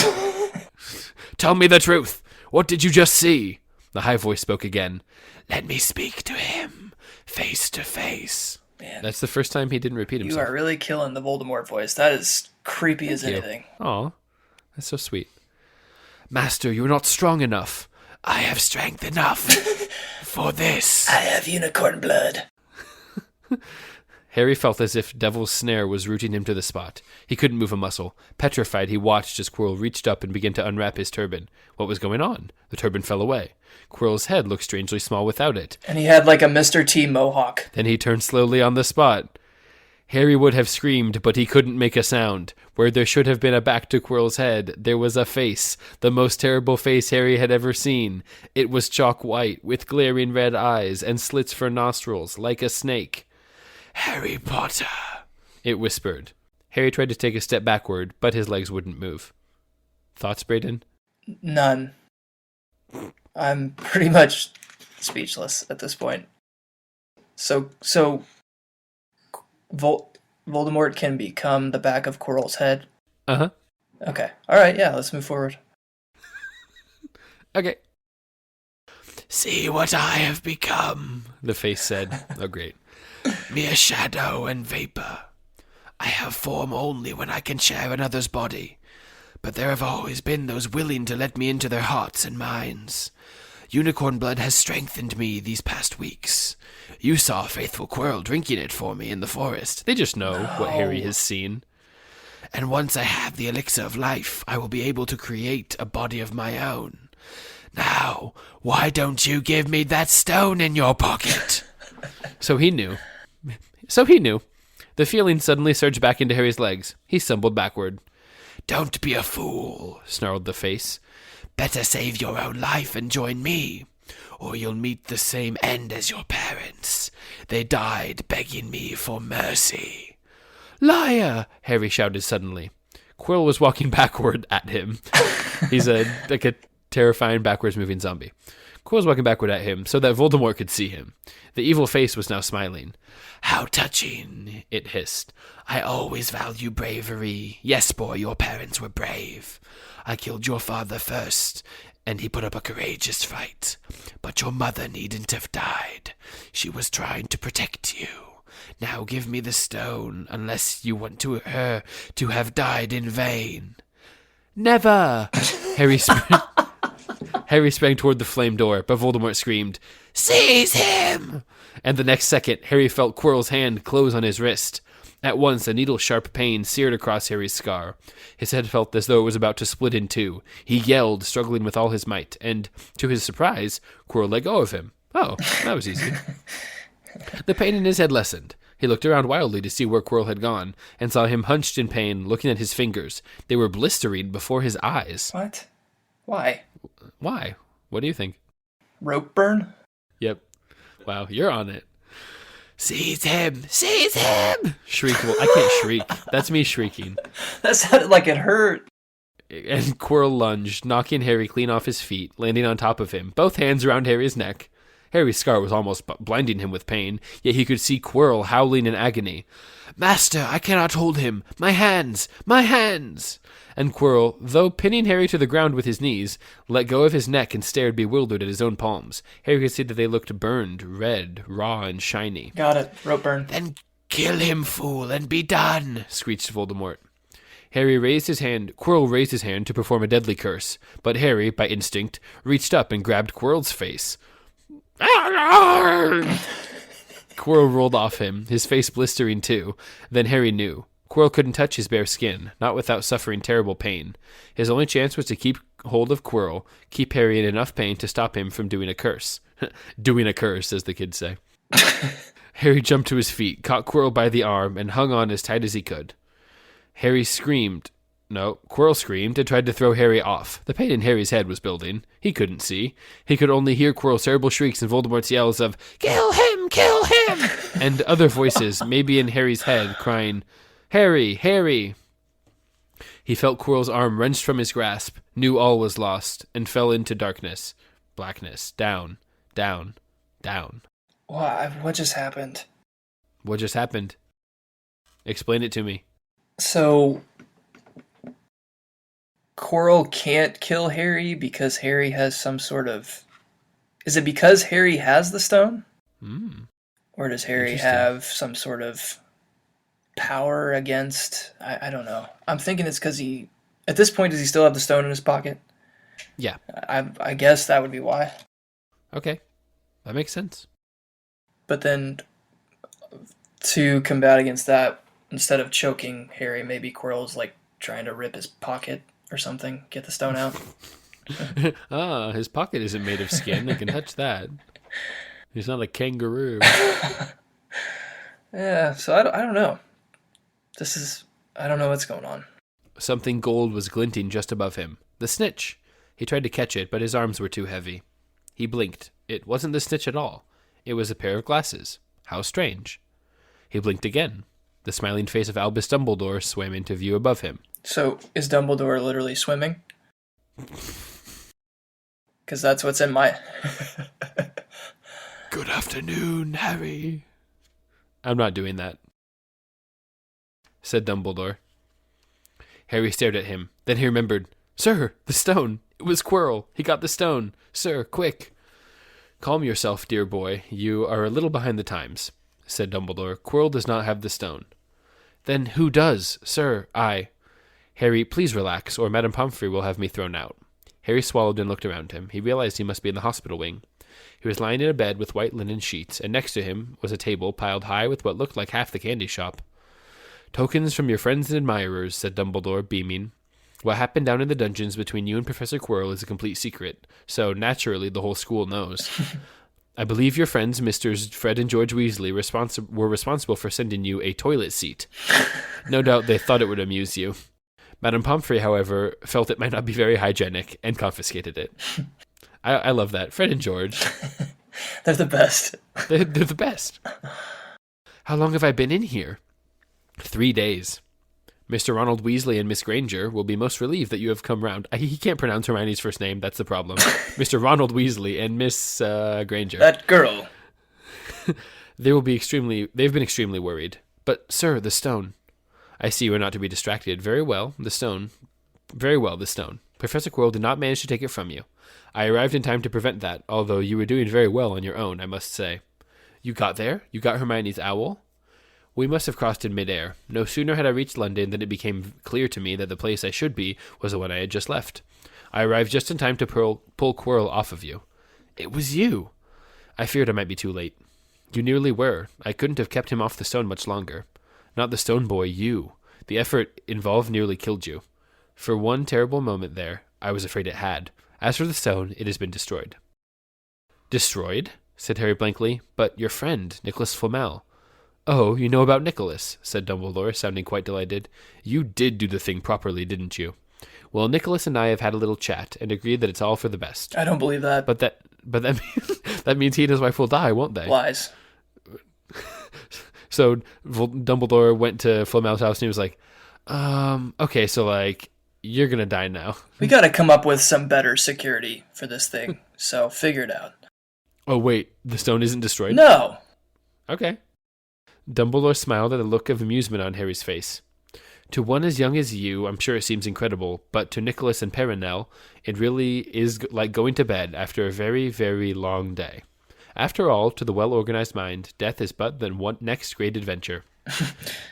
Tell me the truth! What did you just see? The high voice spoke again. Let me speak to him, face to face. Man, that's the first time he didn't repeat himself. You are really killing the Voldemort voice. That is creepy as anything. Aw, that's so sweet. Master, you're not strong enough. I have strength enough for this. I have unicorn blood. Harry felt as if Devil's Snare was rooting him to the spot. He couldn't move a muscle. Petrified, he watched as Quirrell reached up and began to unwrap his turban. What was going on? The turban fell away. Quirrell's head looked strangely small without it. And he had like a Mr. T mohawk. Then he turned slowly on the spot. Harry would have screamed, but he couldn't make a sound. Where there should have been a back to Quirrell's head, there was a face, the most terrible face Harry had ever seen. It was chalk white, with glaring red eyes and slits for nostrils, like a snake. "Harry Potter," it whispered. Harry tried to take a step backward, but his legs wouldn't move. Thoughts, Braden? None. I'm pretty much speechless at this point. So Voldemort can become the back of Quirrell's head? Uh-huh. Okay. Alright, yeah, let's move forward. Okay. "See what I have become," the face said. Oh, great. "Mere shadow and vapor. I have form only when I can share another's body. But there have always been those willing to let me into their hearts and minds. Unicorn blood has strengthened me these past weeks. You saw faithful Quirrell drinking it for me in the forest." They just know what Harry has seen. "And once I have the elixir of life, I will be able to create a body of my own. Now, why don't you give me that stone in your pocket?" So he knew. The feeling suddenly surged back into Harry's legs. He stumbled backward. "Don't be a fool," snarled the face. "Better save your own life and join me, or you'll meet the same end as your parents. They died begging me for mercy." "Liar!" Harry shouted suddenly. Quirrell was walking backward at him. He's like a terrifying backwards moving zombie. Quirrell was walking backward at him so that Voldemort could see him. The evil face was now smiling. "How touching," it hissed. "I always value bravery. Yes, boy, your parents were brave. I killed your father first, and he put up a courageous fight. But your mother needn't have died. She was trying to protect you. Now give me the stone, unless you want her to have died in vain." "Never!" Harry sprang toward the flame door, but Voldemort screamed, "Seize him!" And the next second, Harry felt Quirrell's hand close on his wrist. At once, a needle-sharp pain seared across Harry's scar. His head felt as though it was about to split in two. He yelled, struggling with all his might, and, to his surprise, Quirrell let go of him. Oh, that was easy. The pain in his head lessened. He looked around wildly to see where Quirrell had gone, and saw him hunched in pain, looking at his fingers. They were blistering before his eyes. What? Why? Why? What do you think? Rope burn? Yep. Wow, you're on it. "Seize him! Seize him!" shrieked. Well, I can't shriek. That's me shrieking. That sounded like it hurt. And Quirrell lunged, knocking Harry clean off his feet, landing on top of him, both hands around Harry's neck. Harry's scar was almost blinding him with pain, yet he could see Quirrell howling in agony. "Master, I cannot hold him! My hands! My hands!" And Quirrell, though pinning Harry to the ground with his knees, let go of his neck and stared bewildered at his own palms. Harry could see that they looked burned, red, raw, and shiny. Got it. Rope burn. "Then kill him, fool, and be done!" screeched Voldemort. Quirrell raised his hand to perform a deadly curse, but Harry, by instinct, reached up and grabbed Quirrell's face. Quirrell rolled off him, his face blistering too. Then Harry knew. Quirrell couldn't touch his bare skin, not without suffering terrible pain. His only chance was to keep hold of Quirrell, keep Harry in enough pain to stop him from doing a curse. Doing a curse, as the kids say. Harry jumped to his feet, caught Quirrell by the arm, and hung on as tight as he could. Quirrell screamed and tried to throw Harry off. The pain in Harry's head was building. He couldn't see. He could only hear Quirrell's terrible shrieks and Voldemort's yells of, "Kill him! Kill him!" and other voices, maybe in Harry's head, crying, "Harry! Harry!" He felt Quirrell's arm wrenched from his grasp, knew all was lost, and fell into darkness. Blackness. Down. Down. Down. What just happened? What just happened? Explain it to me. So, Quirrell can't kill Harry because Harry has some sort of... Is it because Harry has the stone? Or does Harry have some sort of power against... I don't know. I'm thinking it's because he... At this point, does he still have the stone in his pocket? Yeah. I guess that would be why. Okay. That makes sense. But then, to combat against that, instead of choking Harry, maybe Quirrell's like trying to rip his pocket or something, get the stone out. His pocket isn't made of skin. I can touch that. He's not a kangaroo. Yeah, so I don't know. I don't know what's going on. Something gold was glinting just above him. The snitch! He tried to catch it, but his arms were too heavy. He blinked. It wasn't the snitch at all. It was a pair of glasses. How strange. He blinked again. The smiling face of Albus Dumbledore swam into view above him. So, is Dumbledore literally swimming? Because that's what's in my... Good afternoon, Harry. I'm not doing that, said Dumbledore. Harry stared at him. Then he remembered. Sir, the stone. It was Quirrell. He got the stone. Sir, quick. Calm yourself, dear boy. You are a little behind the times, said Dumbledore. Quirrell does not have the stone. Then who does? Sir, I. Harry, please relax, or Madame Pomfrey will have me thrown out. Harry swallowed and looked around him. He realized he must be in the hospital wing. He was lying in a bed with white linen sheets, and next to him was a table piled high with what looked like half the candy shop. Tokens from your friends and admirers, said Dumbledore, beaming. What happened down in the dungeons between you and Professor Quirrell is a complete secret, so naturally the whole school knows. I believe your friends, Misters Fred and George Weasley, were responsible for sending you a toilet seat. No doubt they thought it would amuse you. Madame Pomfrey, however, felt it might not be very hygienic and confiscated it. I love that. Fred and George. They're the best. They're the best. How long have I been in here? 3 days. Mr. Ronald Weasley and Miss Granger will be most relieved that you have come round. He can't pronounce Hermione's first name. That's the problem. Mr. Ronald Weasley and Miss Granger. That girl. They've been extremely worried. But, sir, the stone. I see you are not to be distracted. Very well, the stone. Professor Quirrell did not manage to take it from you. I arrived in time to prevent that, although you were doing very well on your own, I must say. You got there? You got Hermione's owl? We must have crossed in midair. No sooner had I reached London than it became clear to me that the place I should be was the one I had just left. I arrived just in time to pull Quirrell off of you. It was you. I feared I might be too late. You nearly were. I couldn't have kept him off the stone much longer. Not the stone boy, you. The effort involved nearly killed you. For one terrible moment there, I was afraid it had. As for the stone, it has been destroyed. Destroyed? Said Harry blankly. But your friend, Nicholas Flamel. Oh, you know about Nicholas, said Dumbledore, sounding quite delighted. You did do the thing properly, didn't you? Well, Nicholas and I have had a little chat and agreed that it's all for the best. I don't believe that. But that means he and his wife will die, won't they? Lies. So Dumbledore went to Flamel's house and he was like, okay, so like, you're gonna die now. We gotta come up with some better security for this thing, so figure it out. Oh wait, the stone isn't destroyed? No! Okay. Dumbledore smiled at a look of amusement on Harry's face. To one as young as you, I'm sure it seems incredible, but to Nicholas and Perenelle, it really is like going to bed after a very, very long day. After all, to the well-organized mind, death is but the next great adventure.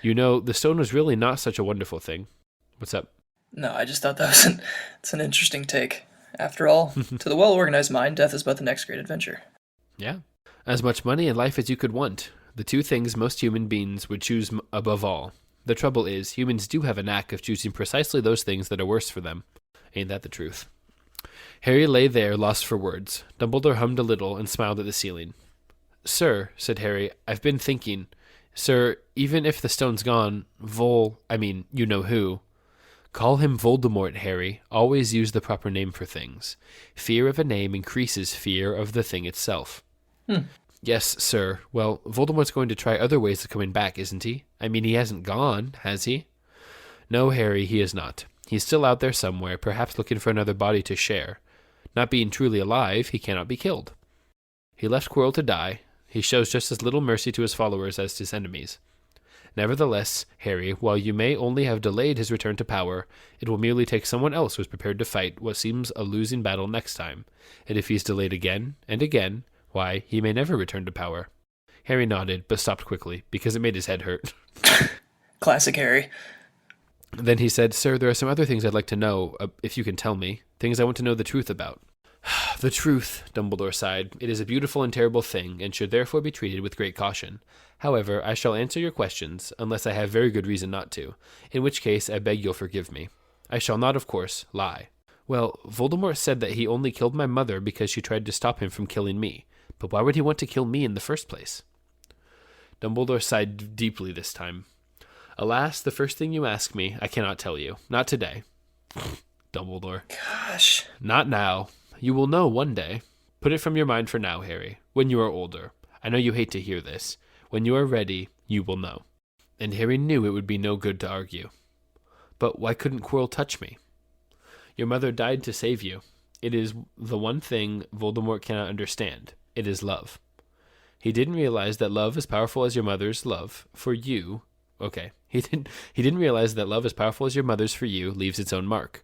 You know, the stone was really not such a wonderful thing. What's up? No, I just thought that was it's an interesting take. After all, to the well-organized mind, death is but the next great adventure. Yeah. As much money and life as you could want. The two things most human beings would choose above all. The trouble is, humans do have a knack of choosing precisely those things that are worse for them. Ain't that the truth? Harry lay there, lost for words. Dumbledore hummed a little and smiled at the ceiling. Sir, said Harry, I've been thinking. Sir, even if the stone's gone, you know who. Call him Voldemort, Harry. Always use the proper name for things. Fear of a name increases fear of the thing itself. Yes, sir. Well, Voldemort's going to try other ways of coming back, isn't he? I mean, he hasn't gone, has he? No, Harry, he is not. He's still out there somewhere, perhaps looking for another body to share. Not being truly alive, he cannot be killed. He left Quirrell to die. He shows just as little mercy to his followers as to his enemies. Nevertheless, Harry, while you may only have delayed his return to power, it will merely take someone else who is prepared to fight what seems a losing battle next time. And if he's delayed again and again, why, he may never return to power. Harry nodded, but stopped quickly, because it made his head hurt. Classic Harry. Then he said, Sir, there are some other things I'd like to know, if you can tell me. Things I want to know the truth about. The truth, Dumbledore sighed. It is a beautiful and terrible thing, and should therefore be treated with great caution. However, I shall answer your questions, unless I have very good reason not to, in which case I beg you'll forgive me. I shall not, of course, lie. Well, Voldemort said that he only killed my mother because she tried to stop him from killing me. But why would he want to kill me in the first place? Dumbledore sighed deeply this time. Alas, the first thing you ask me, I cannot tell you. Not today. Dumbledore. Gosh. Not now. You will know one day. Put it from your mind for now, Harry. When you are older. I know you hate to hear this. When you are ready, you will know. And Harry knew it would be no good to argue. But why couldn't Quirrell touch me? Your mother died to save you. It is the one thing Voldemort cannot understand. It is love. He didn't realize that love as powerful as your mother's love for you. Okay. He didn't realize that love as powerful as your mother's for you leaves its own mark.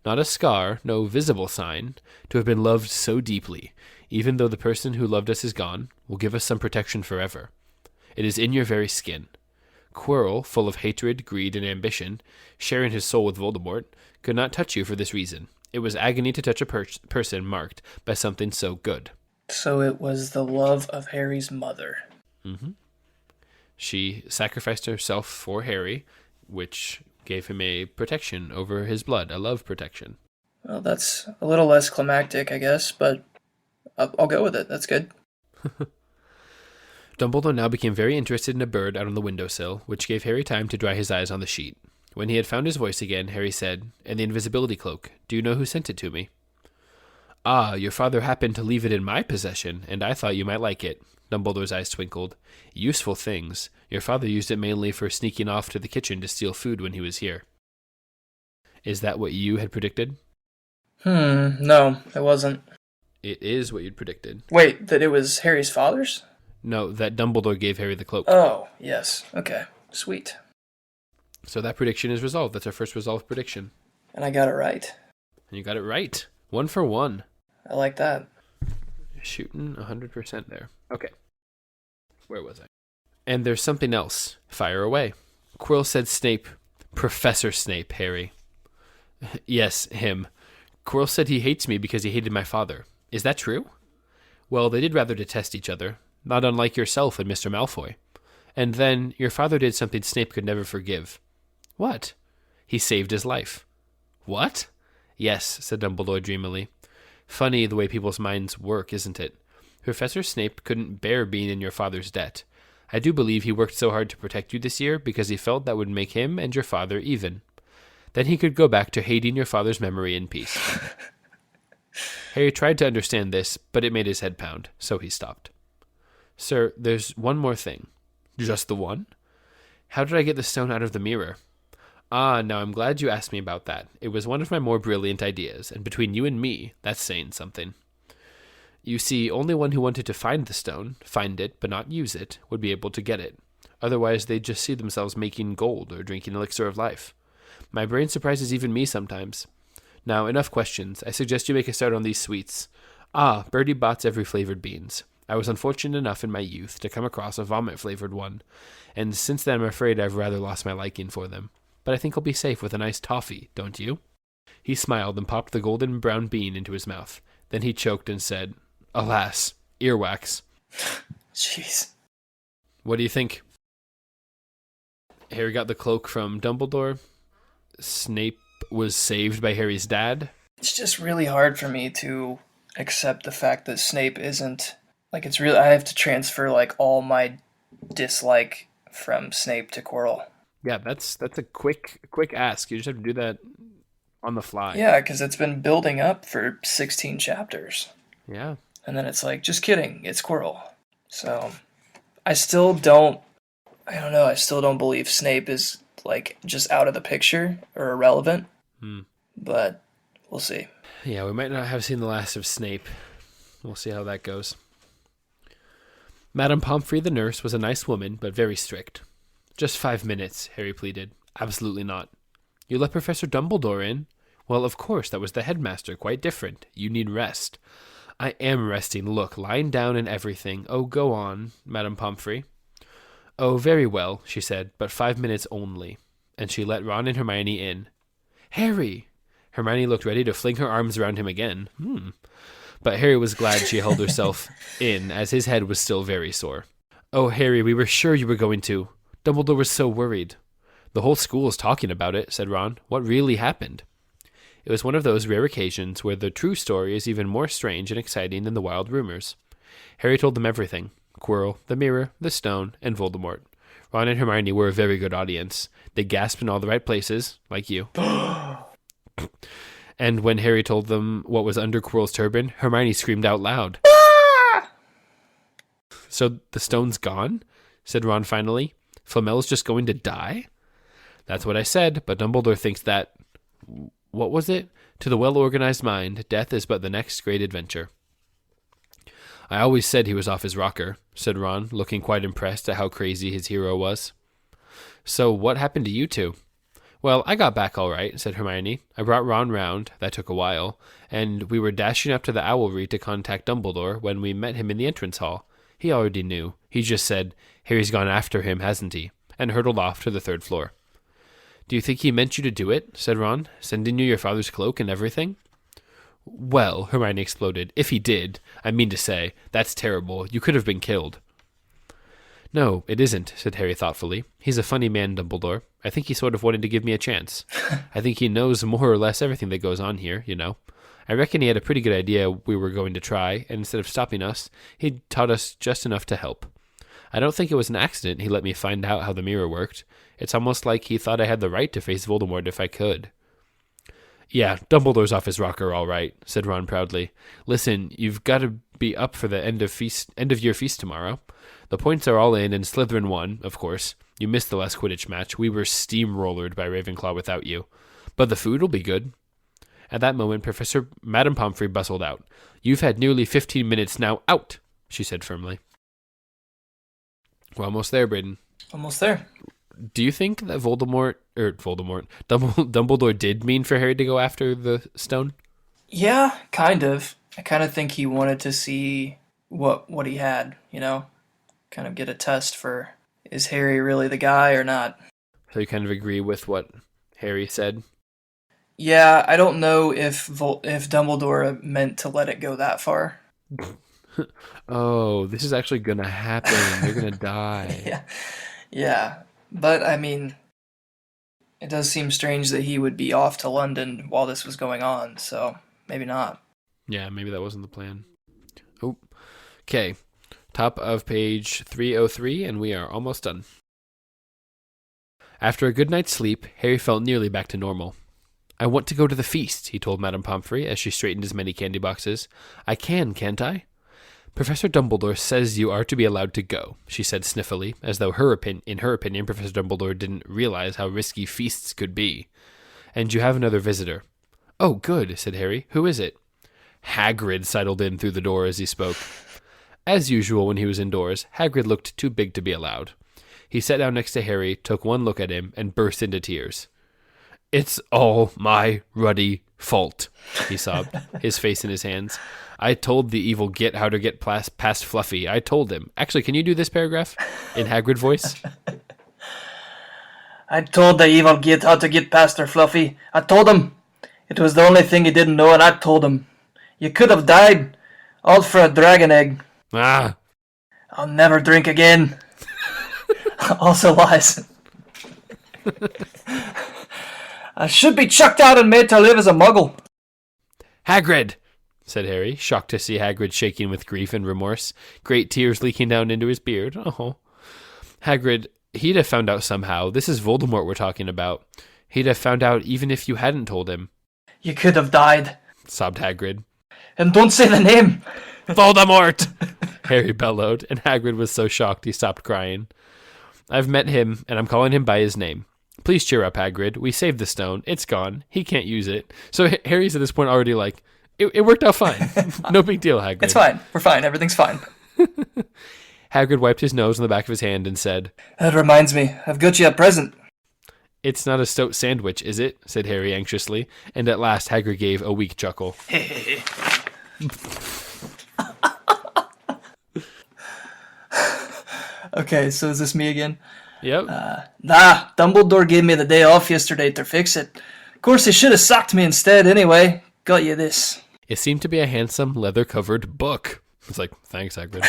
Not a scar, no visible sign, to have been loved so deeply, even though the person who loved us is gone, will give us some protection forever. It is in your very skin. Quirrell, full of hatred, greed, and ambition, sharing his soul with Voldemort, could not touch you for this reason. It was agony to touch a person marked by something so good. So it was the love of Harry's mother. Mm-hmm. She sacrificed herself for Harry, which gave him a protection over his blood, a love protection. Well, that's a little less climactic, I guess, but I'll go with it. That's good. Dumbledore now became very interested in a bird out on the windowsill, which gave Harry time to dry his eyes on the sheet. When he had found his voice again, Harry said, "And the invisibility cloak, do you know who sent it to me?" "Ah, your father happened to leave it in my possession, and I thought you might like it." Dumbledore's eyes twinkled. "Useful things. Your father used it mainly for sneaking off to the kitchen to steal food when he was here." Is that what you had predicted? No, it wasn't. It is what you'd predicted. Wait, that it was Harry's father's? No, that Dumbledore gave Harry the cloak. Oh, yes. Okay, sweet. So that prediction is resolved. That's our first resolved prediction. And I got it right. And you got it right. 1 for 1. I like that. Shooting 100% there. Okay. Where was I? And there's something else. Fire away. Quirrell said Snape. Professor Snape, Harry. Yes, him. Quirrell said he hates me because he hated my father. Is that true? Well, they did rather detest each other, not unlike yourself and Mr. Malfoy. And then your father did something Snape could never forgive. What? He saved his life. What? Yes, said Dumbledore dreamily. Funny the way people's minds work, isn't it? Professor Snape couldn't bear being in your father's debt. I do believe he worked so hard to protect you this year because he felt that would make him and your father even. Then he could go back to hating your father's memory in peace. Harry tried to understand this, but it made his head pound, so he stopped. Sir, there's one more thing. Just the one? How did I get the stone out of the mirror? Ah, now I'm glad you asked me about that. It was one of my more brilliant ideas, and between you and me, that's saying something. You see, only one who wanted to find the stone, find it, but not use it, would be able to get it. Otherwise, they'd just see themselves making gold or drinking elixir of life. My brain surprises even me sometimes. Now, enough questions. I suggest you make a start on these sweets. Ah, Bertie Bott's every flavored beans. I was unfortunate enough in my youth to come across a vomit-flavored one, and since then I'm afraid I've rather lost my liking for them. But I think I'll be safe with a nice toffee, don't you? He smiled and popped the golden brown bean into his mouth. Then he choked and said, Alas, earwax. Jeez. What do you think? Harry got the cloak from Dumbledore. Snape was saved by Harry's dad. It's just really hard for me to accept the fact that Snape isn't... Like, it's really... I have to transfer, like, all my dislike from Snape to Quirrell. Yeah, that's a quick ask. You just have to do that on the fly. Yeah, because it's been building up for 16 chapters. Yeah. And then it's like, just kidding, it's Quirrell. So, I still don't believe Snape is, like, just out of the picture or irrelevant. But we'll see. Yeah, we might not have seen the last of Snape. We'll see how that goes. Madame Pomfrey, the nurse, was a nice woman, but very strict. Just 5 minutes, Harry pleaded. Absolutely not. You let Professor Dumbledore in? Well, of course, that was the headmaster. Quite different. You need rest. I am resting. Look, lying down and everything. Oh, go on, Madame Pomfrey. Oh, very well, she said, but 5 minutes only. And she let Ron and Hermione in. Harry! Hermione looked ready to fling her arms around him again. But Harry was glad she held herself in, as his head was still very sore. Oh, Harry, we were sure you were going to. Dumbledore was so worried. The whole school is talking about it, said Ron. What really happened? It was one of those rare occasions where the true story is even more strange and exciting than the wild rumors. Harry told them everything. Quirrell, the mirror, the stone, and Voldemort. Ron and Hermione were a very good audience. They gasped in all the right places, like you. And when Harry told them what was under Quirrell's turban, Hermione screamed out loud. So the stone's gone? Said Ron finally. Flamel's just going to die? That's what I said, but Dumbledore thinks that... What was it? To the well-organized mind, death is but the next great adventure. I always said he was off his rocker, said Ron, looking quite impressed at how crazy his hero was. So what happened to you two? Well, I got back all right, said Hermione. I brought Ron round, that took a while, and we were dashing up to the Owlry to contact Dumbledore when we met him in the entrance hall. He already knew. He just said, Harry's gone after him, hasn't he? And hurtled off to the 3rd floor. Do you think he meant you to do it? Said Ron, sending you your father's cloak and everything? Well, Hermione exploded, if he did, I mean to say, that's terrible. You could have been killed. No, it isn't, said Harry thoughtfully. He's a funny man, Dumbledore. I think he sort of wanted to give me a chance. I think he knows more or less everything that goes on here, you know. I reckon he had a pretty good idea we were going to try, and instead of stopping us, he taught us just enough to help. I don't think it was an accident he let me find out how the mirror worked. It's almost like he thought I had the right to face Voldemort if I could. Yeah, Dumbledore's off his rocker all right, said Ron proudly. Listen, you've got to be up for the end of year feast tomorrow. The points are all in, and Slytherin won, of course. You missed the last Quidditch match. We were steamrollered by Ravenclaw without you. But the food will be good. At that moment, Madame Pomfrey bustled out. You've had nearly 15 minutes now. Out, she said firmly. We're almost there, Braden. Almost there. Do you think that Dumbledore did mean for Harry to go after the stone? Yeah, kind of. I kind of think he wanted to see what he had, you know? Kind of get a test for, is Harry really the guy or not? So you kind of agree with what Harry said? Yeah, I don't know if Dumbledore meant to let it go that far. Oh, this is actually going to happen. You're going to die. Yeah. But, I mean, it does seem strange that he would be off to London while this was going on, so maybe not. Yeah, maybe that wasn't the plan. Oh, okay. Top of page 303, and we are almost done. After a good night's sleep, Harry felt nearly back to normal. I want to go to the feast, he told Madame Pomfrey as she straightened his many candy boxes. I can, can't I? Professor Dumbledore says you are to be allowed to go, she said sniffily, as though in her opinion, Professor Dumbledore didn't realize how risky feasts could be. And you have another visitor. Oh, good, said Harry. Who is it? Hagrid sidled in through the door as he spoke. As usual when he was indoors, Hagrid looked too big to be allowed. He sat down next to Harry, took one look at him, and burst into tears. It's all my ruddy fault, he sobbed, his face in his hands. I told the evil git how to get past Fluffy. I told him. Actually, can you do this paragraph in Hagrid voice? I told the evil git how to get past her, Fluffy. I told him. It was the only thing he didn't know, and I told him. You could have died. All for a dragon egg. Ah. I'll never drink again. Also lies. I should be chucked out and made to live as a muggle. Hagrid, said Harry, shocked to see Hagrid shaking with grief and remorse, great tears leaking down into his beard. Oh, Hagrid, he'd have found out somehow. This is Voldemort we're talking about. He'd have found out even if you hadn't told him. You could have died, sobbed Hagrid. And don't say the name. Voldemort, Harry bellowed, and Hagrid was so shocked he stopped crying. I've met him, and I'm calling him by his name. Please cheer up, Hagrid. We saved the stone. It's gone. He can't use it. So Harry's at this point already like, it worked out fine. No big deal, Hagrid. It's fine. We're fine. Everything's fine. Hagrid wiped his nose on the back of his hand and said, That reminds me. I've got you a present. It's not a stoat sandwich, is it? Said Harry anxiously, and at last Hagrid gave a weak chuckle. Okay, so is this me again? Yep. Nah, Dumbledore gave me the day off yesterday to fix it. Of course, he should have socked me instead anyway. Got you this. It seemed to be a handsome, leather-covered book. It's like, thanks, Hagrid.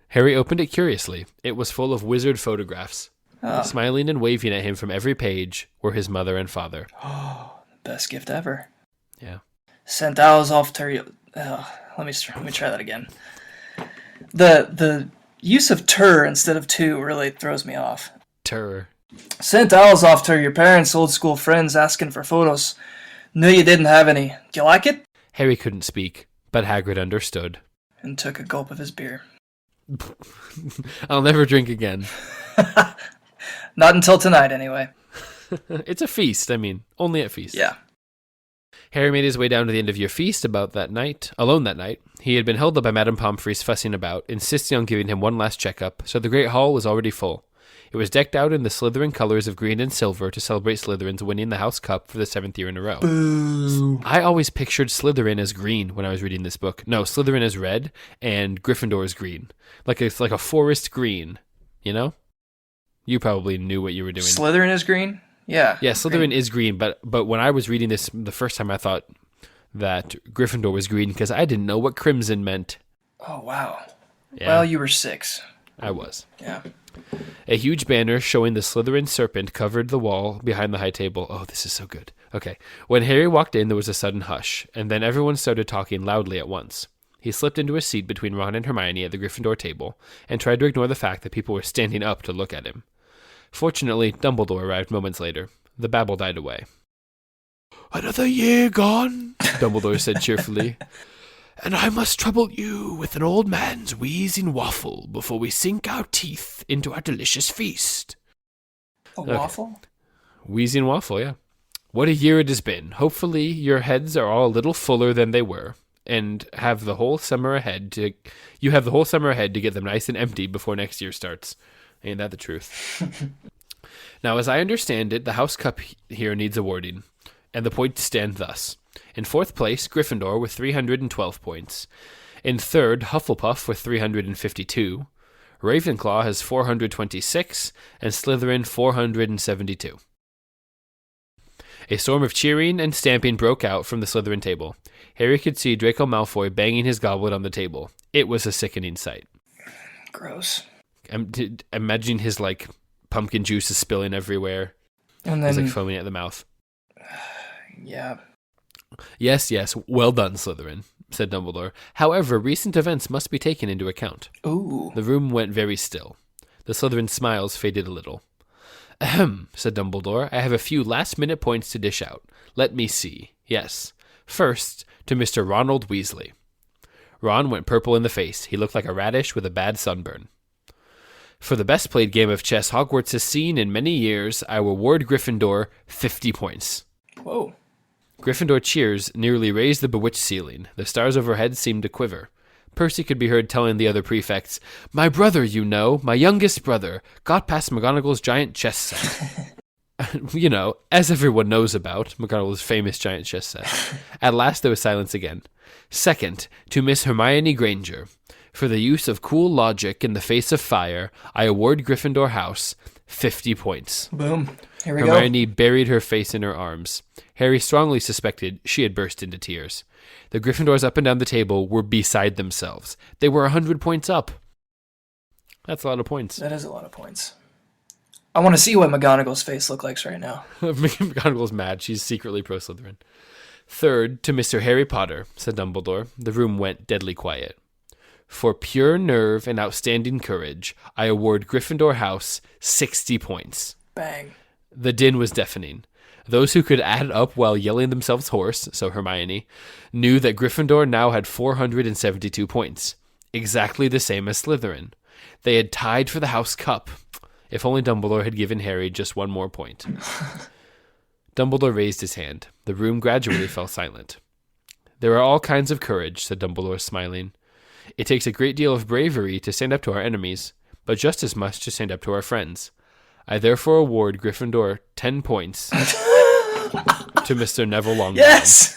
Harry opened it curiously. It was full of wizard photographs. Oh. Smiling and waving at him from every page were his mother and father. Oh, best gift ever. Yeah. Sent owls off to... let me try that again. The use of "ter" instead of "to" really throws me off. terror. Sent owls off to your parents' old school friends asking for photos. Knew you didn't have any. Do you like it? Harry couldn't speak, but Hagrid understood. And took a gulp of his beer. I'll never drink again. Not until tonight, anyway. It's a feast, I mean, only at feasts. Yeah. Harry made his way down to the end of your feast alone that night. He had been held up by Madame Pomfrey's fussing about, insisting on giving him one last checkup, so the Great Hall was already full. It was decked out in the Slytherin colors of green and silver to celebrate Slytherin's winning the House Cup for the 7th year in a row. Boo. I always pictured Slytherin as green when I was reading this book. No, Slytherin is red and Gryffindor is green. It's like a forest green, you know? You probably knew what you were doing. Slytherin is green? Yeah. Yeah, Slytherin is green, but when I was reading this the first time, I thought that Gryffindor was green because I didn't know what crimson meant. Oh, wow. Yeah. Well, you were 6. I was. Yeah. A huge banner showing the Slytherin serpent covered the wall behind the high table. Oh, this is so good. Okay. When Harry walked in, there was a sudden hush, and then everyone started talking loudly at once. He slipped into a seat between Ron and Hermione at the Gryffindor table and tried to ignore the fact that people were standing up to look at him. Fortunately, Dumbledore arrived moments later. The babble died away. "Another year gone," Dumbledore said cheerfully. "And I must trouble you with an old man's wheezing waffle before we sink our teeth into our delicious feast." A waffle? Wheezing waffle, yeah. What a year it has been. Hopefully your heads are all a little fuller than they were, and have the whole summer ahead to get them nice and empty before next year starts. Ain't that the truth? Now, as I understand it, the House Cup here needs awarding, and the points stand thus. In 4th place, Gryffindor with 312 points. In 3rd, Hufflepuff with 352. Ravenclaw has 426, and Slytherin 472. A storm of cheering and stamping broke out from the Slytherin table. Harry could see Draco Malfoy banging his goblet on the table. It was a sickening sight. Gross. Imagine his, pumpkin juice is spilling everywhere. And then... He's, foaming at the mouth. Yeah. Yes, well done, Slytherin, said Dumbledore. However, recent events must be taken into account. Ooh. The room went very still. The Slytherin smiles faded a little. Ahem, said Dumbledore. I have a few last-minute points to dish out. Let me see. Yes. First, to Mr. Ronald Weasley. Ron went purple in the face. He looked like a radish with a bad sunburn. For the best played game of chess Hogwarts has seen in many years, I will award Gryffindor 50 points. Whoa. Gryffindor cheers nearly raised the bewitched ceiling. The stars overhead seemed to quiver. Percy could be heard telling the other prefects, "My brother, you know, my youngest brother, got past McGonagall's giant chess set." As everyone knows about, McGonagall's famous giant chess set. At last there was silence again. Second, to Miss Hermione Granger. For the use of cool logic in the face of fire, I award Gryffindor House 50 points. Boom. Here we Hermione buried her face in her arms. Harry strongly suspected she had burst into tears. The Gryffindors up and down the table were beside themselves. They were 100 points up. That's a lot of points. That is a lot of points. I want to see what McGonagall's face looks like right now. McGonagall's mad. She's secretly pro-Slytherin. Third, to Mr. Harry Potter, said Dumbledore. The room went deadly quiet. For pure nerve and outstanding courage, I award Gryffindor House 60 points. Bang. The din was deafening. Those who could add up while yelling themselves hoarse, so Hermione, knew that Gryffindor now had 472 points, exactly the same as Slytherin. They had tied for the House Cup. If only Dumbledore had given Harry just one more point. Dumbledore raised his hand. The room gradually fell silent. There are all kinds of courage, said Dumbledore, smiling. It takes a great deal of bravery to stand up to our enemies, but just as much to stand up to our friends. I therefore award Gryffindor 10 points to Mr. Neville Longbottom. Yes!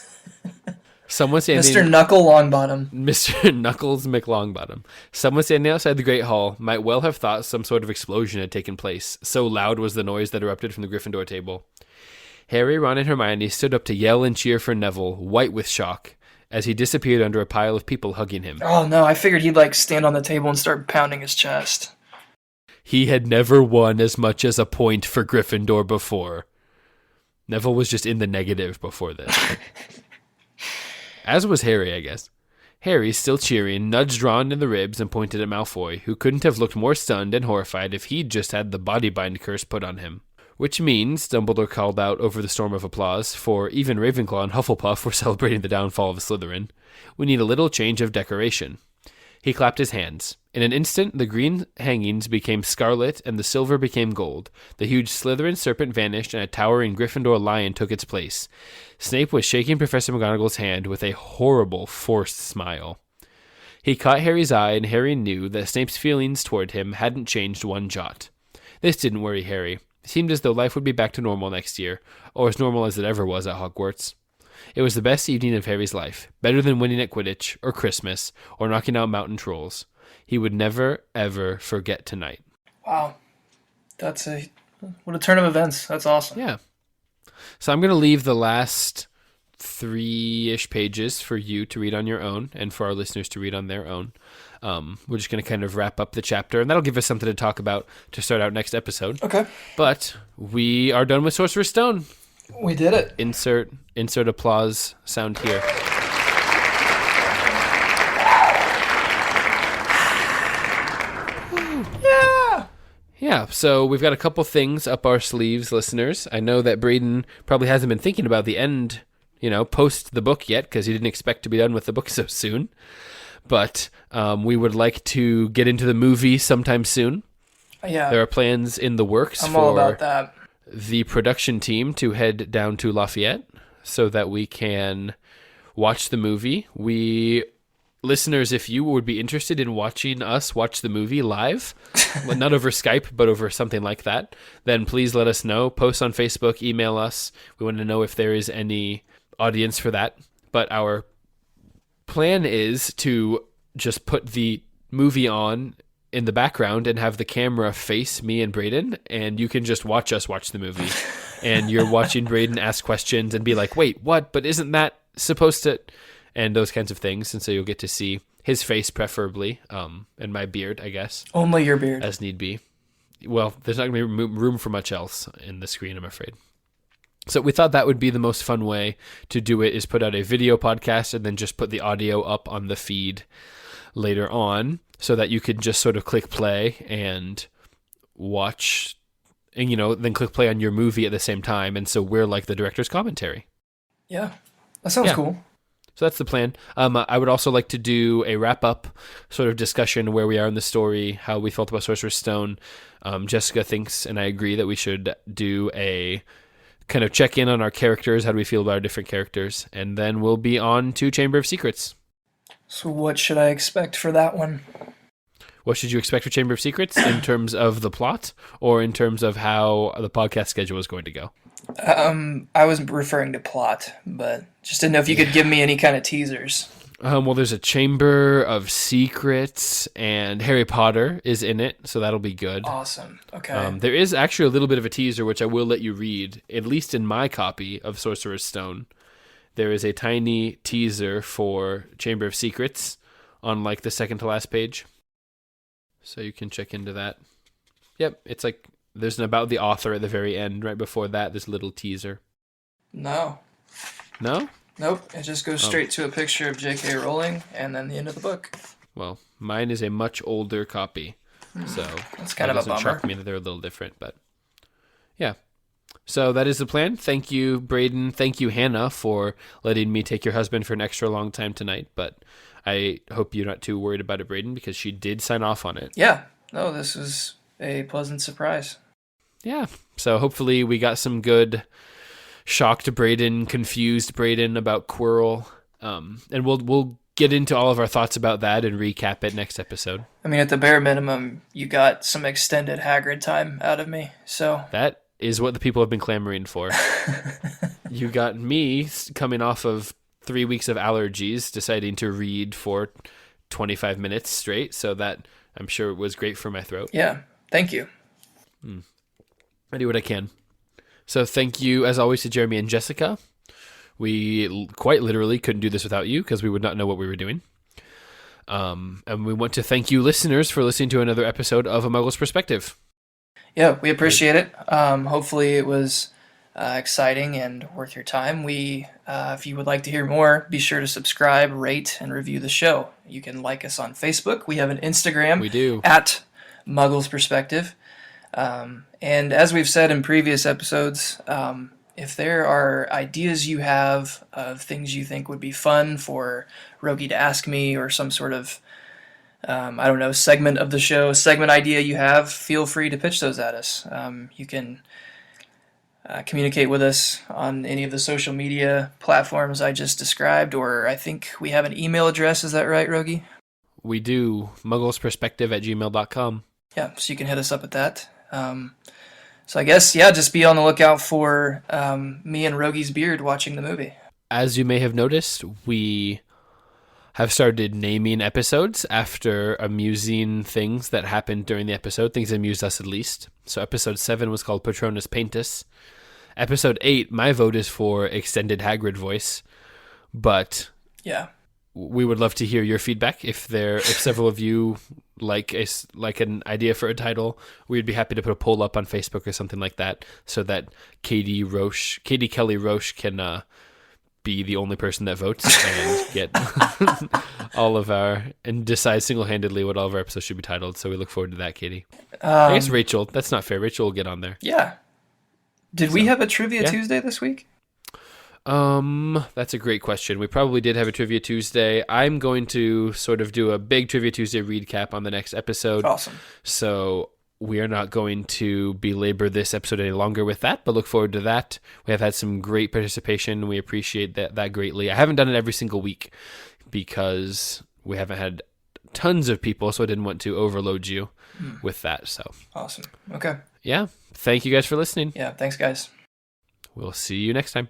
Someone standing... Mr. Knuckle Longbottom. Mr. Knuckles McLongbottom. Someone standing outside the Great Hall might well have thought some sort of explosion had taken place. So loud was the noise that erupted from the Gryffindor table. Harry, Ron, and Hermione stood up to yell and cheer for Neville, white with shock, as he disappeared under a pile of people hugging him. Oh no, I figured he'd stand on the table and start pounding his chest. He had never won as much as a point for Gryffindor before. Neville was just in the negative before this. As was Harry, I guess. Harry, still cheering, nudged Ron in the ribs and pointed at Malfoy, who couldn't have looked more stunned and horrified if he'd just had the body bind curse put on him. Which means, Dumbledore called out over the storm of applause, for even Ravenclaw and Hufflepuff were celebrating the downfall of Slytherin, we need a little change of decoration. He clapped his hands. In an instant, the green hangings became scarlet and the silver became gold. The huge Slytherin serpent vanished and a towering Gryffindor lion took its place. Snape was shaking Professor McGonagall's hand with a horrible, forced smile. He caught Harry's eye, and Harry knew that Snape's feelings toward him hadn't changed one jot. This didn't worry Harry. It seemed as though life would be back to normal next year, or as normal as it ever was at Hogwarts. It was the best evening of Harry's life, better than winning at Quidditch, or Christmas, or knocking out mountain trolls. He would never, ever forget tonight. Wow. What a turn of events. That's awesome. Yeah. So I'm going to leave the last 3-ish pages for you to read on your own, and for our listeners to read on their own. We're just going to kind of wrap up the chapter, and that'll give us something to talk about to start out next episode. Okay. But we are done with Sorcerer's Stone. We did it. Insert applause sound here. Yeah, so we've got a couple things up our sleeves, listeners. I know that Braden probably hasn't been thinking about the end, post the book yet, because he didn't expect to be done with the book so soon. But we would like to get into the movie sometime soon. Yeah. There are plans in the works I'm all about that. The production team to head down to Lafayette so that we can watch the movie. Listeners, if you would be interested in watching us watch the movie live, not over Skype, but over something like that, then please let us know. Post on Facebook, email us. We want to know if there is any audience for that. But our plan is to just put the movie on in the background and have the camera face me and Braden, and you can just watch us watch the movie. And you're watching Braden ask questions and be like, wait, what? But isn't that supposed to... And those kinds of things. And so you'll get to see his face preferably, and my beard, I guess. Only your beard. As need be. Well, there's not going to be room for much else in the screen, I'm afraid. So we thought that would be the most fun way to do it, is put out a video podcast and then just put the audio up on the feed later on so that you could just sort of click play and watch, and, then click play on your movie at the same time. And so we're like the director's commentary. Yeah, that sounds cool. So that's the plan. I would also like to do a wrap-up sort of discussion where we are in the story, how we felt about Sorcerer's Stone. Jessica thinks, and I agree, that we should do a kind of check-in on our characters. How do we feel about our different characters? And then we'll be on to Chamber of Secrets. So what should I expect for that one? What should you expect for Chamber of Secrets in terms of the plot or in terms of how the podcast schedule is going to go? I was referring to plot, but just didn't know if you could give me any kind of teasers. Well, there's a Chamber of Secrets, and Harry Potter is in it, so that'll be good. Awesome. Okay. There is actually a little bit of a teaser, which I will let you read, at least in my copy of Sorcerer's Stone. There is a tiny teaser for Chamber of Secrets on, like, the second to last page. So you can check into that. Yep, it's like... There's an about the author at the very end. Right before that, there's a little teaser. No. No? Nope. It just goes straight to a picture of J.K. Rowling and then the end of the book. Well, mine is a much older copy. So that's kind of a bummer. It doesn't shock me that they're a little different, but yeah. So that is the plan. Thank you, Braden. Thank you, Hannah, for letting me take your husband for an extra long time tonight. But I hope you're not too worried about it, Braden, because she did sign off on it. Yeah. No, this was a pleasant surprise. Yeah. So hopefully we got some good shocked Braden, confused Braden about Quirrell. And we'll get into all of our thoughts about that and recap it next episode. I mean, at the bare minimum, you got some extended Hagrid time out of me. So that is what the people have been clamoring for. You got me coming off of 3 weeks of allergies, deciding to read for 25 minutes straight. So that, I'm sure, was great for my throat. Yeah. Thank you. I do what I can. So thank you, as always, to Jeremy and Jessica. We quite literally couldn't do this without you because we would not know what we were doing. And we want to thank you, listeners, for listening to another episode of A Muggle's Perspective. Yeah, we appreciate it. Hopefully it was exciting and worth your time. If you would like to hear more, be sure to subscribe, rate, and review the show. You can like us on Facebook. We have an Instagram. We do. At Muggles Perspective. And as we've said in previous episodes, if there are ideas you have of things you think would be fun for Rogge to ask me, or some sort of, segment of the show, segment idea you have, feel free to pitch those at us. You can communicate with us on any of the social media platforms I just described, or I think we have an email address. Is that right, Rogge? We do. mugglesperspective@gmail.com. Yeah, so you can hit us up at that. So I guess, just be on the lookout for me and Rogge's beard watching the movie. As you may have noticed, we have started naming episodes after amusing things that happened during the episode, things that amused us at least. So episode 7 was called Patronus Paintus. Episode 8, my vote is for extended Hagrid voice, but yeah, we would love to hear your feedback. If several of you like an idea for a title, we'd be happy to put a poll up on Facebook or something like that, so that Katie Kelly Roche can be the only person that votes and get and decide single-handedly what all of our episodes should be titled. So we look forward to that, Katie. I guess Rachel. That's not fair. Rachel will get on there. Yeah. Did we have a Trivia Tuesday this week? That's a great question. We probably did have a Trivia Tuesday. I'm going to sort of do a big Trivia Tuesday recap on the next episode. Awesome. So we are not going to belabor this episode any longer with that, but look forward to that. We have had some great participation. We appreciate that greatly. I haven't done it every single week because we haven't had tons of people, so I didn't want to overload you with that. So awesome. Okay. Yeah. Thank you guys for listening. Yeah. Thanks, guys. We'll see you next time.